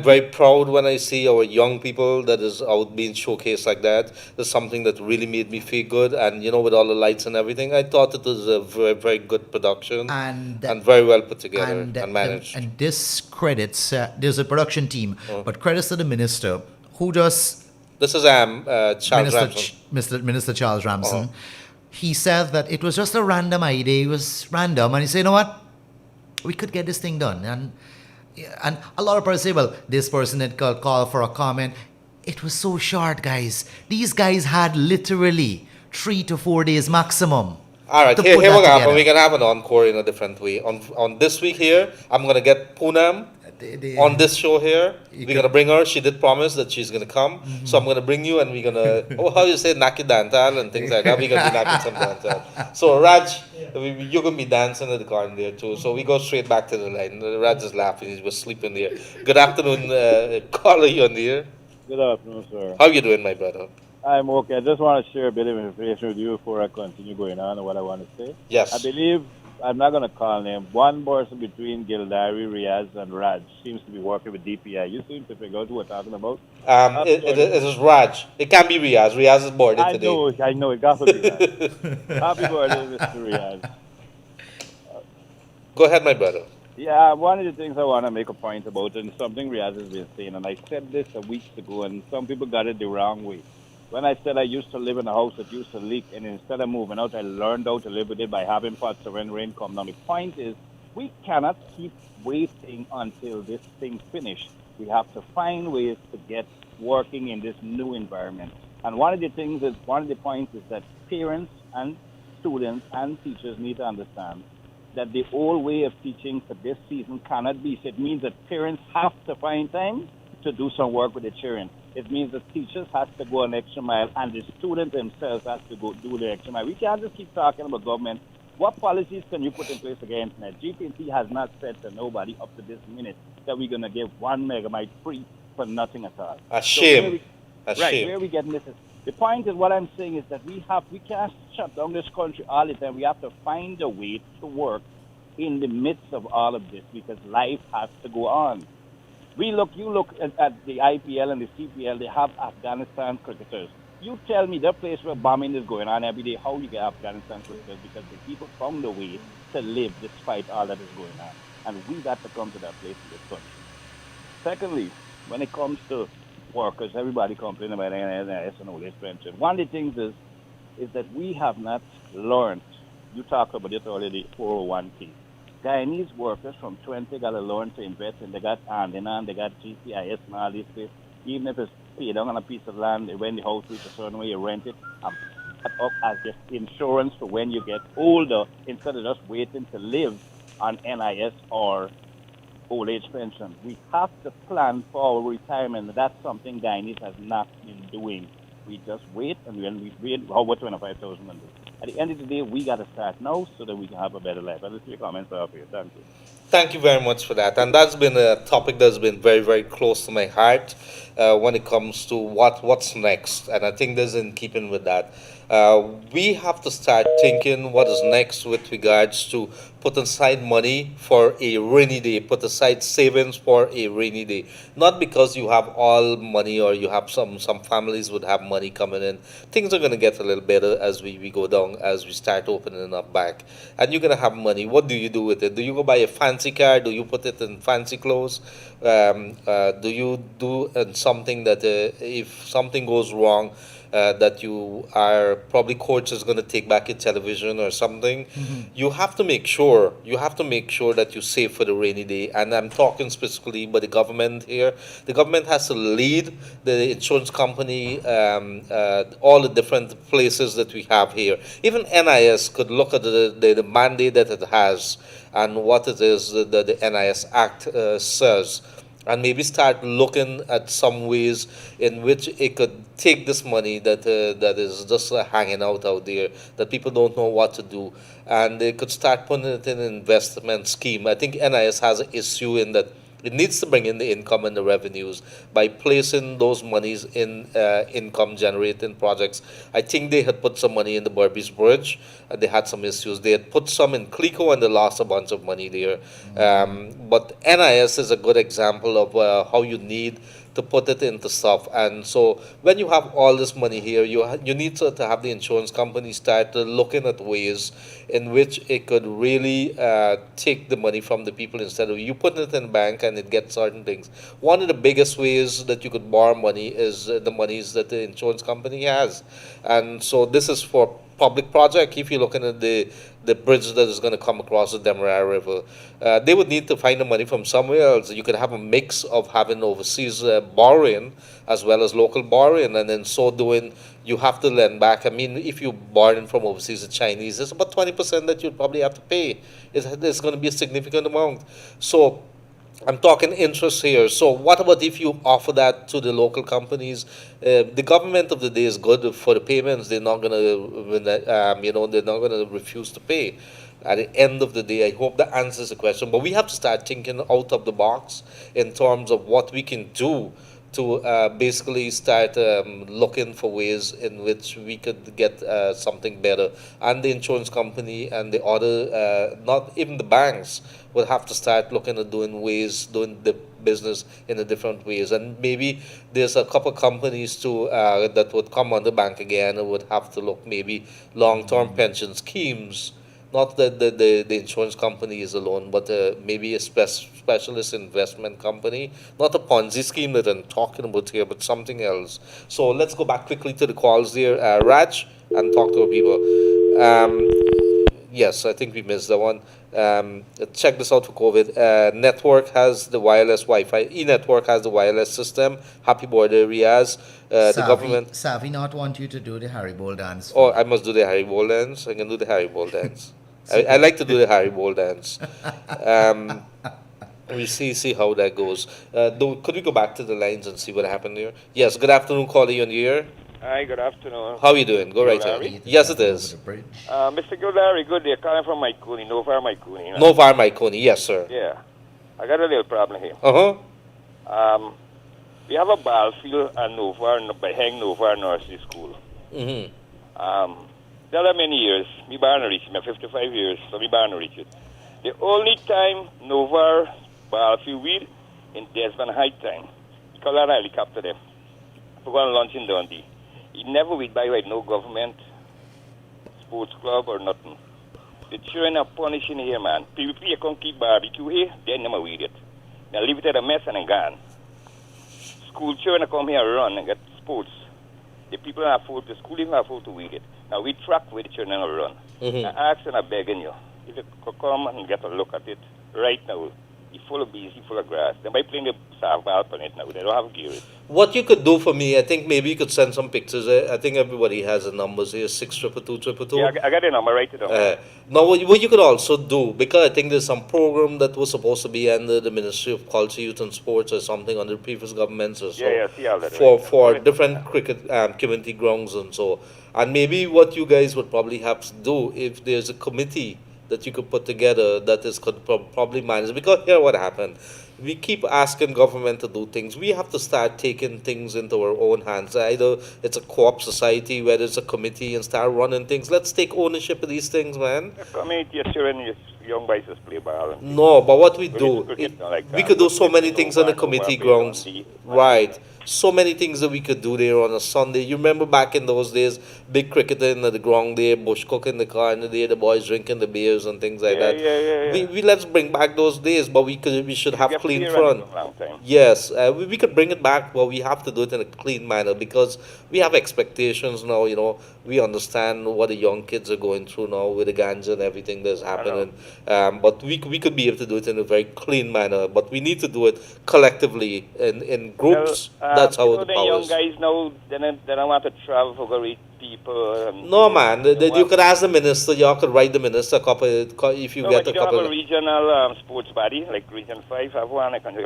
B: very proud when I see our young people that is out being showcased like that. It's something that really made me feel good. And with all the lights and everything, I thought it was a very, very good production and very well put together and managed.
G: And this credits there's a production team, but credits to the minister who just.
B: This is Charles Ramson.
G: Minister Charles Ramson. He said that it was just a random idea. It was random. And he said, you know what? We could get this thing done. And a lot of people say, well, this person had called for a comment. It was so short, guys. These guys had literally 3 to 4 days maximum.
B: All right, here we're going to have an encore in a different way. On this week here, I'm going to get Poonam. On this show here, we're going to bring her. She did promise that she's going to come. So I'm going to bring you, and we're going to, how you say, Naki Dantal and things like that. We're going to be knocking some Dantal. So Raj, you're going to be dancing in the garden there too. So we go straight back to the line. Raj is laughing. He was sleeping there. Good afternoon, caller, you on the air.
I: Good afternoon, sir.
B: How you doing, my brother?
I: I'm okay. I just want to share a bit of information with you before I continue going on and what I want to say.
B: Yes.
I: I believe, I'm not going to call name, one person between Gildarie, Riaz, and Raj seems to be working with DPI. You seem to figure out who we're talking about?
B: It is Raj. It can't be Riaz. Riaz is boarded today.
I: I know. It got to be Riaz. Happy birthday, Mr. Riaz.
B: Go ahead, my brother.
I: Yeah, one of the things I want to make a point about, and something Riaz has been saying, and I said this a week ago, and some people got it the wrong way. When I said I used to live in a house that used to leak, and instead of moving out, I learned how to live with it by having pots so when rain comes down. The point is, We cannot keep waiting until this thing finished. We have to find ways to get working in this new environment. And one of the points is that parents and students and teachers need to understand that the old way of teaching for this season cannot be. So it means that parents have to find time to do some work with the children. It means the teachers have to go an extra mile and the students themselves have to go do the extra mile. We can't just keep talking about government. What policies can you put in place against that? GPC has not said to nobody up to this minute that we're going to give 1 megabyte free for nothing at all.
B: A shame.
I: Where we getting this is, the point is what I'm saying is that we can't shut down this country all the time. We have to find a way to work in the midst of all of this because life has to go on. You look at the IPL and the CPL, they have Afghanistan cricketers. You tell me the place where bombing is going on every day, how you get Afghanistan cricketers because the people found a way to live despite all that is going on. And we got to come to that place in this country. Secondly, when it comes to workers, everybody complaining about NIS and all this pension. One of the things is that we have not learned, you talked about it already, 401k. Guyanese workers from 20 got to learn to invest and they got Andenan, they got GCIS and all these things. Even if it's paid on a piece of land, when the house reaches a certain way, you rent it, and put up as just insurance for when you get older instead of just waiting to live on NIS or old age pension. We have to plan for our retirement. That's something Guyanese has not been doing. We just wait, and when we wait, how about 25,000 and do? At the end of the day, we got to start now so that we can have a better life. I'll your comments are up here. Thank you.
B: Thank you very much for that. And that's been a topic that's been very, very close to my heart when it comes to what's next. And I think that's in keeping with that. We have to start thinking what is next with regards to put aside money for a rainy day, put aside savings for a rainy day. Not because you have all money or you have some families would have money coming in. Things are going to get a little better as we go down, as we start opening up back. And you're going to have money. What do you do with it? Do you go buy a fancy car? Do you put it in fancy clothes? Do you do something that if something goes wrong, that you are probably courts is going to take back your television or something. You have to make sure that you save for the rainy day. And I'm talking specifically about the government here. The government has to lead the insurance company, all the different places that we have here. Even NIS could look at the mandate that it has and what it is that the NIS Act says, and maybe start looking at some ways in which it could take this money that is just hanging out there, that people don't know what to do, and they could start putting it in an investment scheme. I think NIS has an issue in that it needs to bring in the income and the revenues by placing those monies in income generating projects. I think they had put some money in the Berbice Bridge. They had some issues. They had put some in Clico and they lost a bunch of money there. But NIS is a good example of how you need to put it into stuff. And so when you have all this money here, you need to have the insurance company start looking at ways in which it could really take the money from the people instead of you putting it in bank and it gets certain things. One of the biggest ways that you could borrow money is the monies that the insurance company has. And so this is for public project. If you're looking at the bridge that is going to come across the Demerara River, they would need to find the money from somewhere else. You could have a mix of having overseas borrowing as well as local borrowing, and in so doing, you have to lend back. I mean, if you borrowing from overseas, the Chinese, it's about 20% that you'd probably have to pay. It's going to be a significant amount. So I'm talking interest here. So what about if you offer that to the local companies? The government of the day is good for the payments. They're not going to, they're not going to refuse to pay. At the end of the day, I hope that answers the question. But we have to start thinking out of the box in terms of what we can do to basically start looking for ways in which we could get something better. And the insurance company and the other, not even the banks, will have to start looking at doing the business in a different ways. And maybe there's a couple companies too that would come on the bank again and would have to look maybe long-term pension schemes. Not the insurance company is alone, but maybe a specialist investment company. Not a Ponzi scheme that I'm talking about here, but something else. So let's go back quickly to the calls there. Raj, and talk to our people. Yes, I think we missed that one. check this out for COVID. Network has the wireless Wi-Fi. E-Network has the wireless system. Happy Border has. The government.
G: Savi not want you to do the Harry Bowl dance.
B: Oh, I must do the Harry Bowl dance. I can do the Harry Bowl dance. I like to do the Harry Bowl dance. We see how that goes. Could we go back to the lines and see what happened here? Yes. Good afternoon, caller. On the air.
J: Hi, good afternoon.
B: How are you doing? Go right ahead. Yes, it is.
J: Mr. Gildarie, good day. Calling from Myconi, Novar Myconi.
B: Novar Myconi, yes, sir.
J: Yeah. I got a little problem here.
B: Uh-huh.
J: We have a ball field at Novar, behind Novar Nursery School.
B: Mm-hmm.
J: There are many years. Me born to reach it. Me 55 years, so me born to reach it. The only time Novar ball field weed in Desmond High time, we call that a helicopter there. We go on lunch in Dundee. It never weed by right, no government, sports club or nothing. The children are punishing here, man. People come keep barbecue here, they never weed it. Now leave it at a mess and then gone. School children come here and run and get sports. The people are afford the school even afford to weed it. Now we track where the children will run.
B: Mm-hmm.
J: I ask and I'm begging you, if you could come and get a look at it right now, it's full of bees, it's full of grass. They might play the softball on it now. They don't have gear.
B: What you could do for me, I think maybe you could send some pictures. I think everybody has the numbers here, 6222222.
J: Yeah, I got the number, write it down.
B: Now, what you could also do, because I think there's some program that was supposed to be under the Ministry of Culture, Youth and Sports or something under previous governments or so.
J: Yeah, see all that.
B: For different cricket community grounds and so. And maybe what you guys would probably have to do, if there's a committee that you could put together that is could probably manage, because here what happened, we keep asking government to do things. We have to start taking things into our own hands. Either it's a co-op society, whether it's a committee, and start running things. Let's take ownership of these things, man.
J: Community, children, young boys just play ball.
B: No, but what we do, we could do so many things on the committee grounds. Right. So many things that we could do there on a Sunday. You remember back in those days, big cricketing at the ground there, bush cooking in the car in the day, the boys drinking the beers and things like that. We let's bring back those days, but we should have clean front. Yes, we could bring it back, but we have to do it in a clean manner because we have expectations now. You know, we understand what the young kids are going through now with the ganja and everything that's happening. But we could be able to do it in a very clean manner. But we need to do it collectively in groups. That's how the power is.
J: Young guys now, they don't want to travel for go read people.
B: No, man. You could ask the minister. You could write the minister a couple if you get a couple.
J: Have a regional sports body like Region 5 have one. I can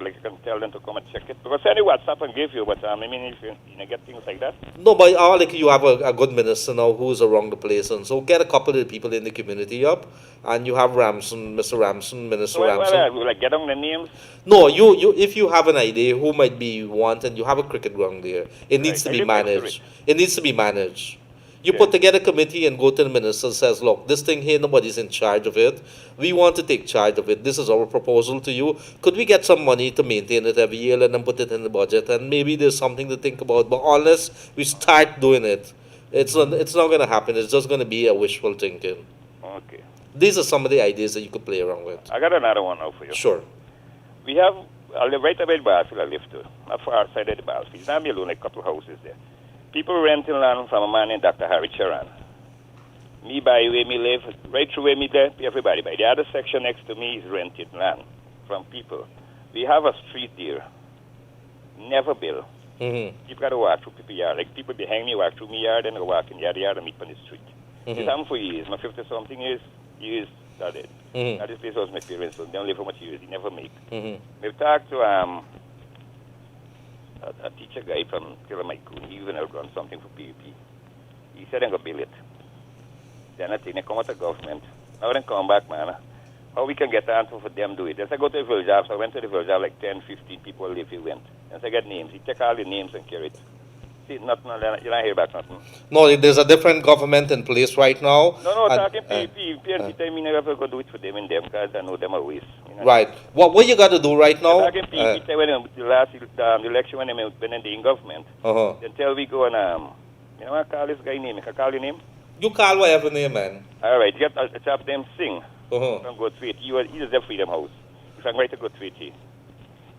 J: tell them to come and check it. Because any WhatsApp and give you, but I mean if you get things like that.
B: No, but like you have a good minister now who's around the place, and so get a couple of the people in the community up, and you have Ramson, Mr. Ramson, Minister Ramson.
J: Like get on the names.
B: No, you if you have an idea who might be you want, and you have a cricket ground there, it needs to be managed. It needs to be managed. You put together a committee and go to the minister and says, look, this thing here, nobody's in charge of it. We want to take charge of it. This is our proposal to you. Could we get some money to maintain it every year and then put it in the budget? And maybe there's something to think about. But unless we start doing it, it's not going to happen. It's just going to be a wishful thinking.
J: Okay.
B: These are some of the ideas that you could play around with.
J: I got another one now for you.
B: Sure.
J: We have, I live right about the battlefield I live to, not far outside of the battlefield. Now I'm alone, like a couple of houses there. People renting land from a man named Dr. Harry Charan. Me by where me live, right through where me there, everybody by. The other section next to me is rented land from people. We have a street there, never built.
B: Mm-hmm.
J: You've got to walk through people's yard. Like people behind me walk through me yard, and I walk in the other yard and meet on the street. This happened for years. My 50-something years started. Now this place was my parents, so they don't live for much years. They never make. We've talked to a teacher guy from Gildarie. He even run something for PUP. He said they're going to build it. Then I think they come out of government. Now they come back, man. How we can get the answer for them do it? As I go to the village job, so I went to the village job, like 10, 15 people live, he went. As I get names, he take all the names and carry it. See, nothing, you don't hear back nothing.
B: No, there's a different government in place right now.
J: No, talking PUP. PNC tell me never go do it for them and them, because I know them are waste. You know?
B: Right. What you got to do right now?
J: Talking PUP, tell when the last election when they been in the government, then tell we go and, you know what I call this guy name? I can call your name?
B: You call whatever name, man.
J: All right, get a chap them sing. From go to it. He is the Freedom House. If I'm right to go to it, you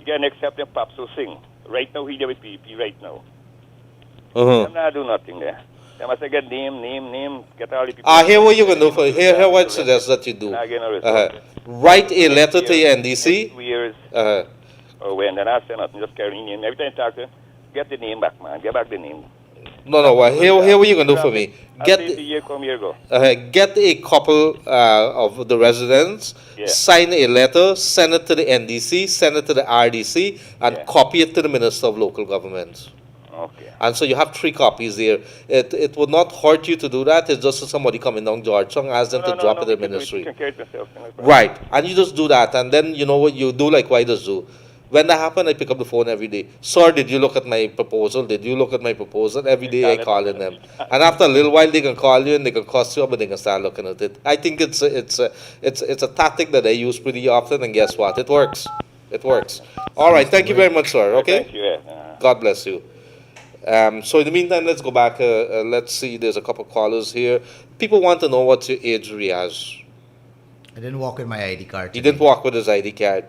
J: can accept them pop so sing. Right now, he there with PUP right now. I'm not doing nothing there. They must say, get name, get all the people.
B: Here what you can do for here what I suggest that you do. Write a letter to your NDC.
J: 2 years.
B: Or
J: when then I say nothing, just carry name. Every time you talk to them, get the name back, man. Get back the name.
B: No. Here what you can do for me.
J: Get the year come year go.
B: Get a couple of the residents, sign a letter, send it to the NDC, send it to the RDC, and copy it to the Minister of Local Government.
J: Okay.
B: And so you have 3 copies there. It would not hurt you to do that. It's just somebody coming down Georgetown, ask them to drop it in the ministry. Right. And you just do that. And then you know what you do, like why does do. When that happens, I pick up the phone every day. Sir, did you look at my proposal? Did you look at my proposal? Every day I call in them. And after a little while, they can call you and they can cost you up, but they can start looking at it. I think it's a tactic that I use pretty often, and guess what? It works. It works. All right. Thank you very much, sir. Okay?
J: Thank you.
B: God bless you. So in the meantime, let's go back. Let's see. There's a couple callers here. People want to know what's your age, Riaz.
G: I didn't walk with my ID card today.
B: He didn't walk with his ID card.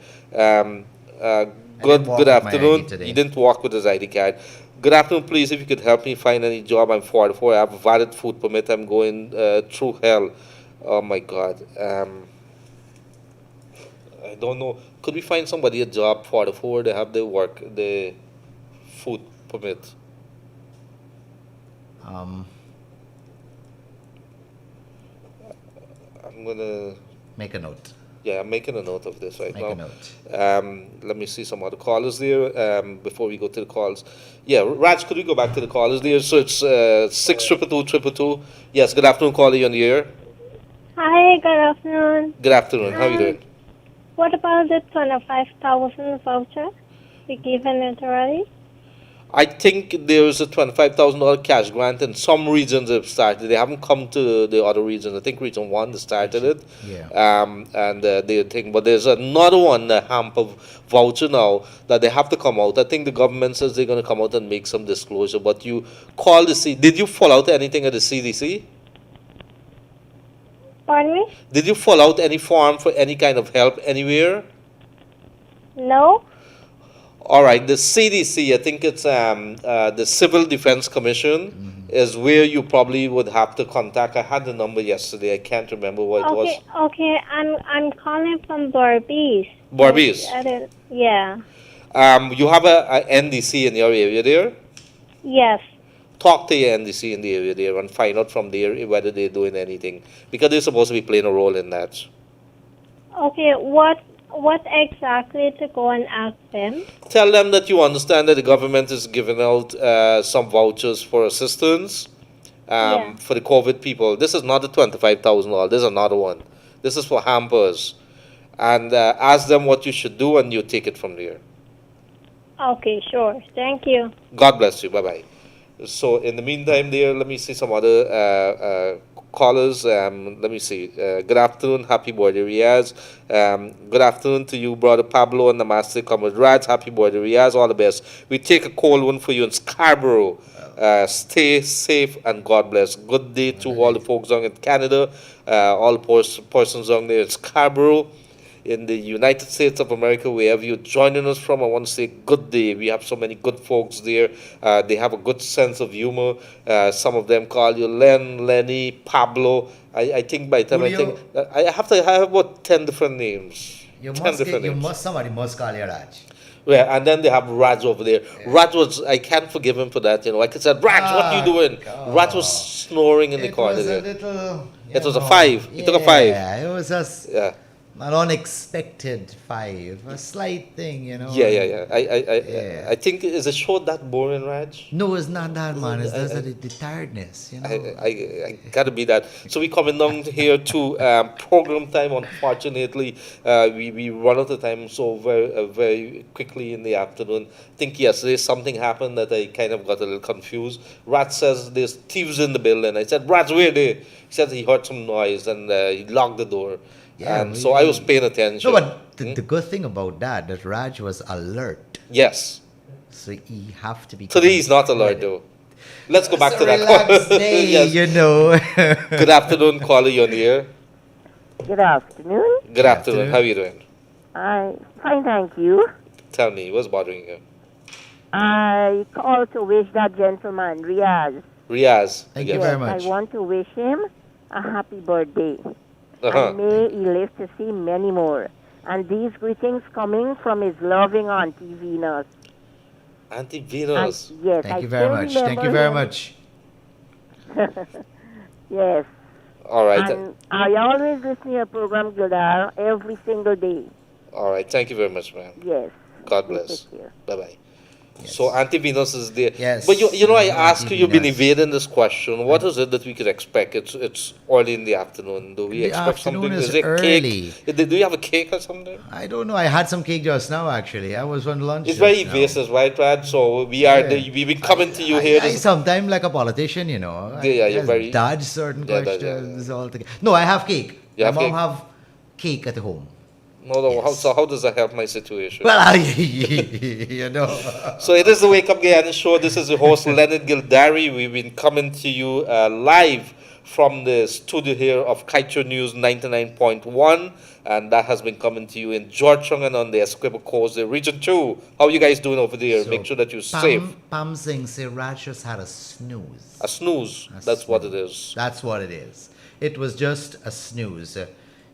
B: Good afternoon. He didn't walk with his ID card. Good afternoon, please. If you could help me find any job, I'm 44. I have a valid food permit. I'm going through hell. Oh my God. I don't know. Could we find somebody a job 44? They have the food permit. I'm gonna
G: make a note.
B: Yeah, I'm making a note of this right now.
G: Make a note.
B: Let me see some other callers there before we go to the calls. Yeah, Raj, could we go back to the callers there? So it's 6222222. Yes, good afternoon, caller, you're on the air.
K: Hi, good afternoon.
B: Good afternoon. How are you doing?
K: What about the 25,000 voucher? We given it already?
B: I think there's a $25,000 cash grant in some regions have started. They haven't come to the other regions. I think region 1 they started it.
G: Yeah.
B: And they think, but there's another one, a hamper voucher now that they have to come out. I think the government says they're going to come out and make some disclosure. But you call the C. Did you fill out anything at the CDC?
K: Pardon me?
B: Did you fill out any form for any kind of help anywhere?
K: No.
B: All right, the CDC, I think it's the Civil Defense Commission is where you probably would have to contact. I had the number yesterday. I can't remember what it was.
K: Okay, I'm calling from Barbies.
B: Barbies?
K: Yeah.
B: You have a NDC in your area there?
K: Yes.
B: Talk to your NDC in the area there and find out from there whether they're doing anything. Because they're supposed to be playing a role in that.
K: Okay, what exactly to go and ask them?
B: Tell them that you understand that the government is giving out some vouchers for assistance for the COVID people. This is not the $25,000. This is another one. This is for hampers. And ask them what you should do and you take it from there.
K: Okay, sure. Thank you.
B: God bless you. Bye-bye. So in the meantime there, let me see some other callers. Let me see. Good afternoon. Happy birthday, Riaz. Good afternoon to you, brother Pablo and Namaste, Comrade Raj. Happy birthday, Riaz. All the best. We take a cold one for you in Scarborough. Stay safe and God bless. Good day to all the folks down in Canada, all the persons down there in Scarborough. In the United States of America, wherever you're joining us from, I want to say good day. We have so many good folks there. They have a good sense of humor. Some of them call you Len, Lenny, Pablo. I think by the time
G: Julio.
B: I have about 10 different names.
G: Somebody must call you Raj.
B: Yeah, and then they have Raj over there. Yeah. Raj was, I can't forgive him for that. Like I said, Raj, what are you doing? God. Raj was snoring in the corner there. It was a 5. He took a 5.
G: Yeah, it was just an unexpected 5. A slight thing,
B: Yeah. I think, is the show that boring, Raj?
G: No, it's not that, man. It's just the tiredness,
B: I gotta be that. So we coming down here to program time. Unfortunately, we run out of time so very quickly in the afternoon. I think yesterday something happened that I kind of got a little confused. Raj says there's thieves in the building. I said, Raj, where are they? He said he heard some noise and he locked the door.
G: Yeah,
B: and so I was paying attention.
G: No, but the good thing about that Raj was alert.
B: Yes.
G: So he have to be.
B: Today he's not alert though. Let's go back to that.
G: Relaxed day,
B: yes. Good afternoon, caller, you're on the air.
L: Good afternoon.
B: Good afternoon. How are you doing?
L: Fine, thank you.
B: Tell me, what's bothering you?
L: I called to wish that gentleman, Riaz,
B: Riaz.
G: Thank you very
L: Yes,
G: much.
L: I want to wish him a happy birthday.
B: Uh-huh.
L: And may he live to see many more. And these greetings coming from his loving Auntie Venus.
B: Auntie Venus.
L: And, yes,
G: Thank
L: I
G: you very
L: still
G: much. Thank you
L: remember
G: very
L: him.
G: much.
L: Yes.
B: All right.
L: And I always listen to your program, Gildarie, every single day.
B: All right. Thank you very much, ma'am.
L: Yes.
B: God bless.
L: Take care.
B: Bye-bye. So Auntie Venus is there.
G: Yes.
B: But you know, I asked
G: Auntie
B: you, you've been
G: Venus.
B: evading this question. What is it that we could expect? It's early in the afternoon. Do we
G: The
B: expect
G: afternoon
B: something?
G: is
B: it
G: early.
B: cake? Do you have a cake or something?
G: I don't know. I had some cake just now, actually. I was on lunch.
B: It's
G: just
B: very
G: now.
B: evasive, right, Brad? So we've been coming to you here.
G: I sometimes like a politician, you know.
B: Yeah, you're
G: I
B: very-
G: dodge certain
B: Yeah,
G: questions altogether. No, I have cake.
B: You
G: My
B: have
G: mom
B: cake?
G: have cake at home.
B: No, how does that help my situation?
G: Well, you know.
B: So it is the Wake Up Guyana show. This is your host, Leonard Gildarie. We've been coming to you live from the studio here of Kaieteur News 99.1. And that has been coming to you in Georgetown and on the Essequibo Coast, the Region 2. How are you guys doing over there?
G: So
B: Make sure that you're safe.
G: Pam Singh said Raj just had a snooze.
B: A snooze. That's what it is.
G: That's what it is. It was just a snooze.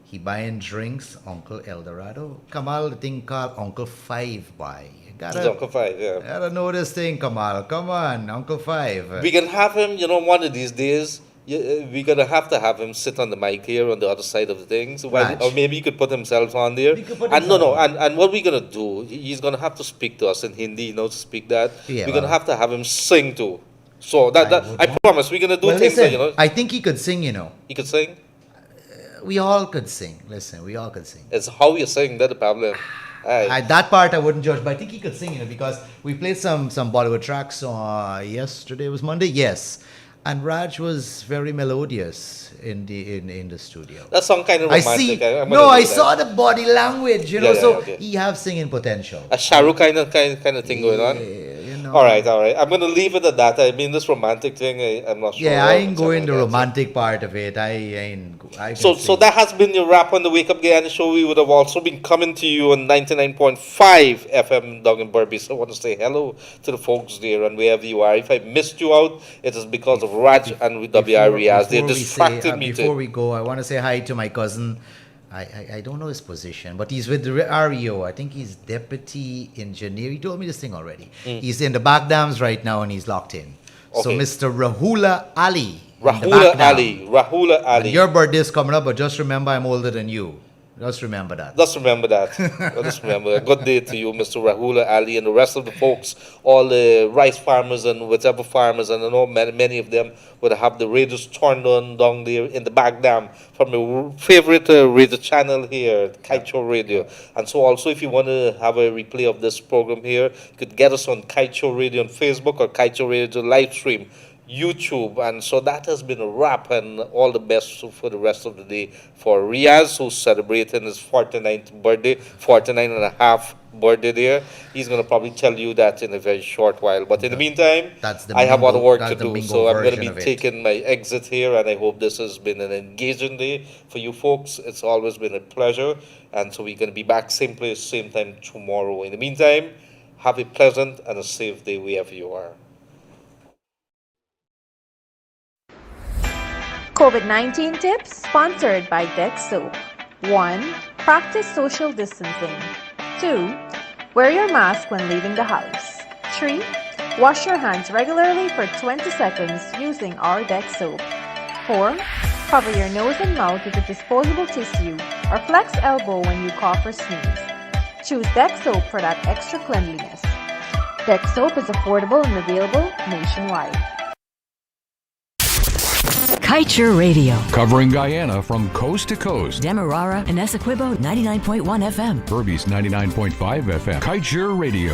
G: He buying drinks, Uncle Eldorado. Kamal, the thing called Uncle Five buy. You
B: It's
G: gotta,
B: Uncle Five, yeah.
G: gotta know this thing, Kamal. Come on, Uncle Five.
B: We can have him, one of these days. We're going to have him sit on the mic here on the other side of the thing. So
G: Raj.
B: or maybe he could put himself on there. And what we're going to do, he's going to have to speak to us in Hindi, to speak that.
G: Yeah,
B: we're going to
G: well.
B: have to have him sing too. So I promise, we're going to do
G: Well,
B: things
G: listen,
B: that,
G: I think he could sing,
B: he could sing.
G: We all could sing. Listen, we all could sing.
B: It's how you sing, that's the problem. Aye.
G: That part I wouldn't judge, but I think he could sing, because we played some Bollywood tracks yesterday. Was Monday? Yes. And Raj was very melodious in the studio.
B: That song kind of
G: I
B: romantic.
G: see.
B: I'm gonna
G: I
B: do that.
G: saw the body language,
B: Yeah,
G: so
B: okay.
G: he have singing potential.
B: A Shahrukh kind of thing going on. All right. I'm going to leave it at that. I mean, this romantic thing, I'm not sure.
G: Yeah, I ain't
B: Something
G: going
B: like
G: the
B: that.
G: romantic part of it. I ain't. I can
B: So
G: sing.
B: that has been your wrap on the Wake Up Guyana show. We would have also been coming to you on 99.5 FM down in Burby. So I want to say hello to the folks there and wherever you are. If I missed you out, it is because of Raj and with WR Riaz. They distracted me.
G: Before we go, I want to say hi to my cousin. I don't know his position, but he's with the REO. I think he's deputy engineer. He told me this thing already. He's in the back dams right now and he's locked in. So
B: Okay.
G: Mr. Rahula Ali. in the
B: Rahula
G: back dam.
B: Rahula Ali.
G: And your birthday is coming up, but just remember I'm older than you. Just remember that.
B: Just remember that. Just remember. A good day to you, Mr. Rahula Ali, and the rest of the folks, all the rice farmers and whatever farmers, and I know many of them would have the radios turned on down there in the back dam from your favorite radio channel here, Kaieteur Radio. And so also, if you want to have a replay of this program here, you could get us on Kaieteur Radio on Facebook or Kaieteur Radio live stream. YouTube, and so that has been a wrap, and all the best for the rest of the day for Riaz, who's celebrating his 49th birthday, 49 and a half birthday there. He's going to probably tell you that in a very short while, but in the meantime, I have other work to do, so I'm going to be taking my exit here, and I hope this has been an engaging day for you folks. It's always been a pleasure, and so we're going to be back same place, same time tomorrow. In the meantime, have a pleasant and a safe day wherever you are.
A: COVID-19 tips sponsored by Dex Soap. 1. Practice social distancing. 2. Wear your mask when leaving the house. 3. Wash your hands regularly for 20 seconds using our Dex Soap. 4. Cover your nose and mouth with a disposable tissue or flex elbow when you cough or sneeze. Choose Dex Soap for that extra cleanliness. Dex Soap is affordable and available nationwide.
M: Kaieteur Radio.
N: Covering Guyana from coast to coast.
M: Demerara and Essequibo 99.1 FM.
N: Burby's 99.5 FM. Kaieteur Radio.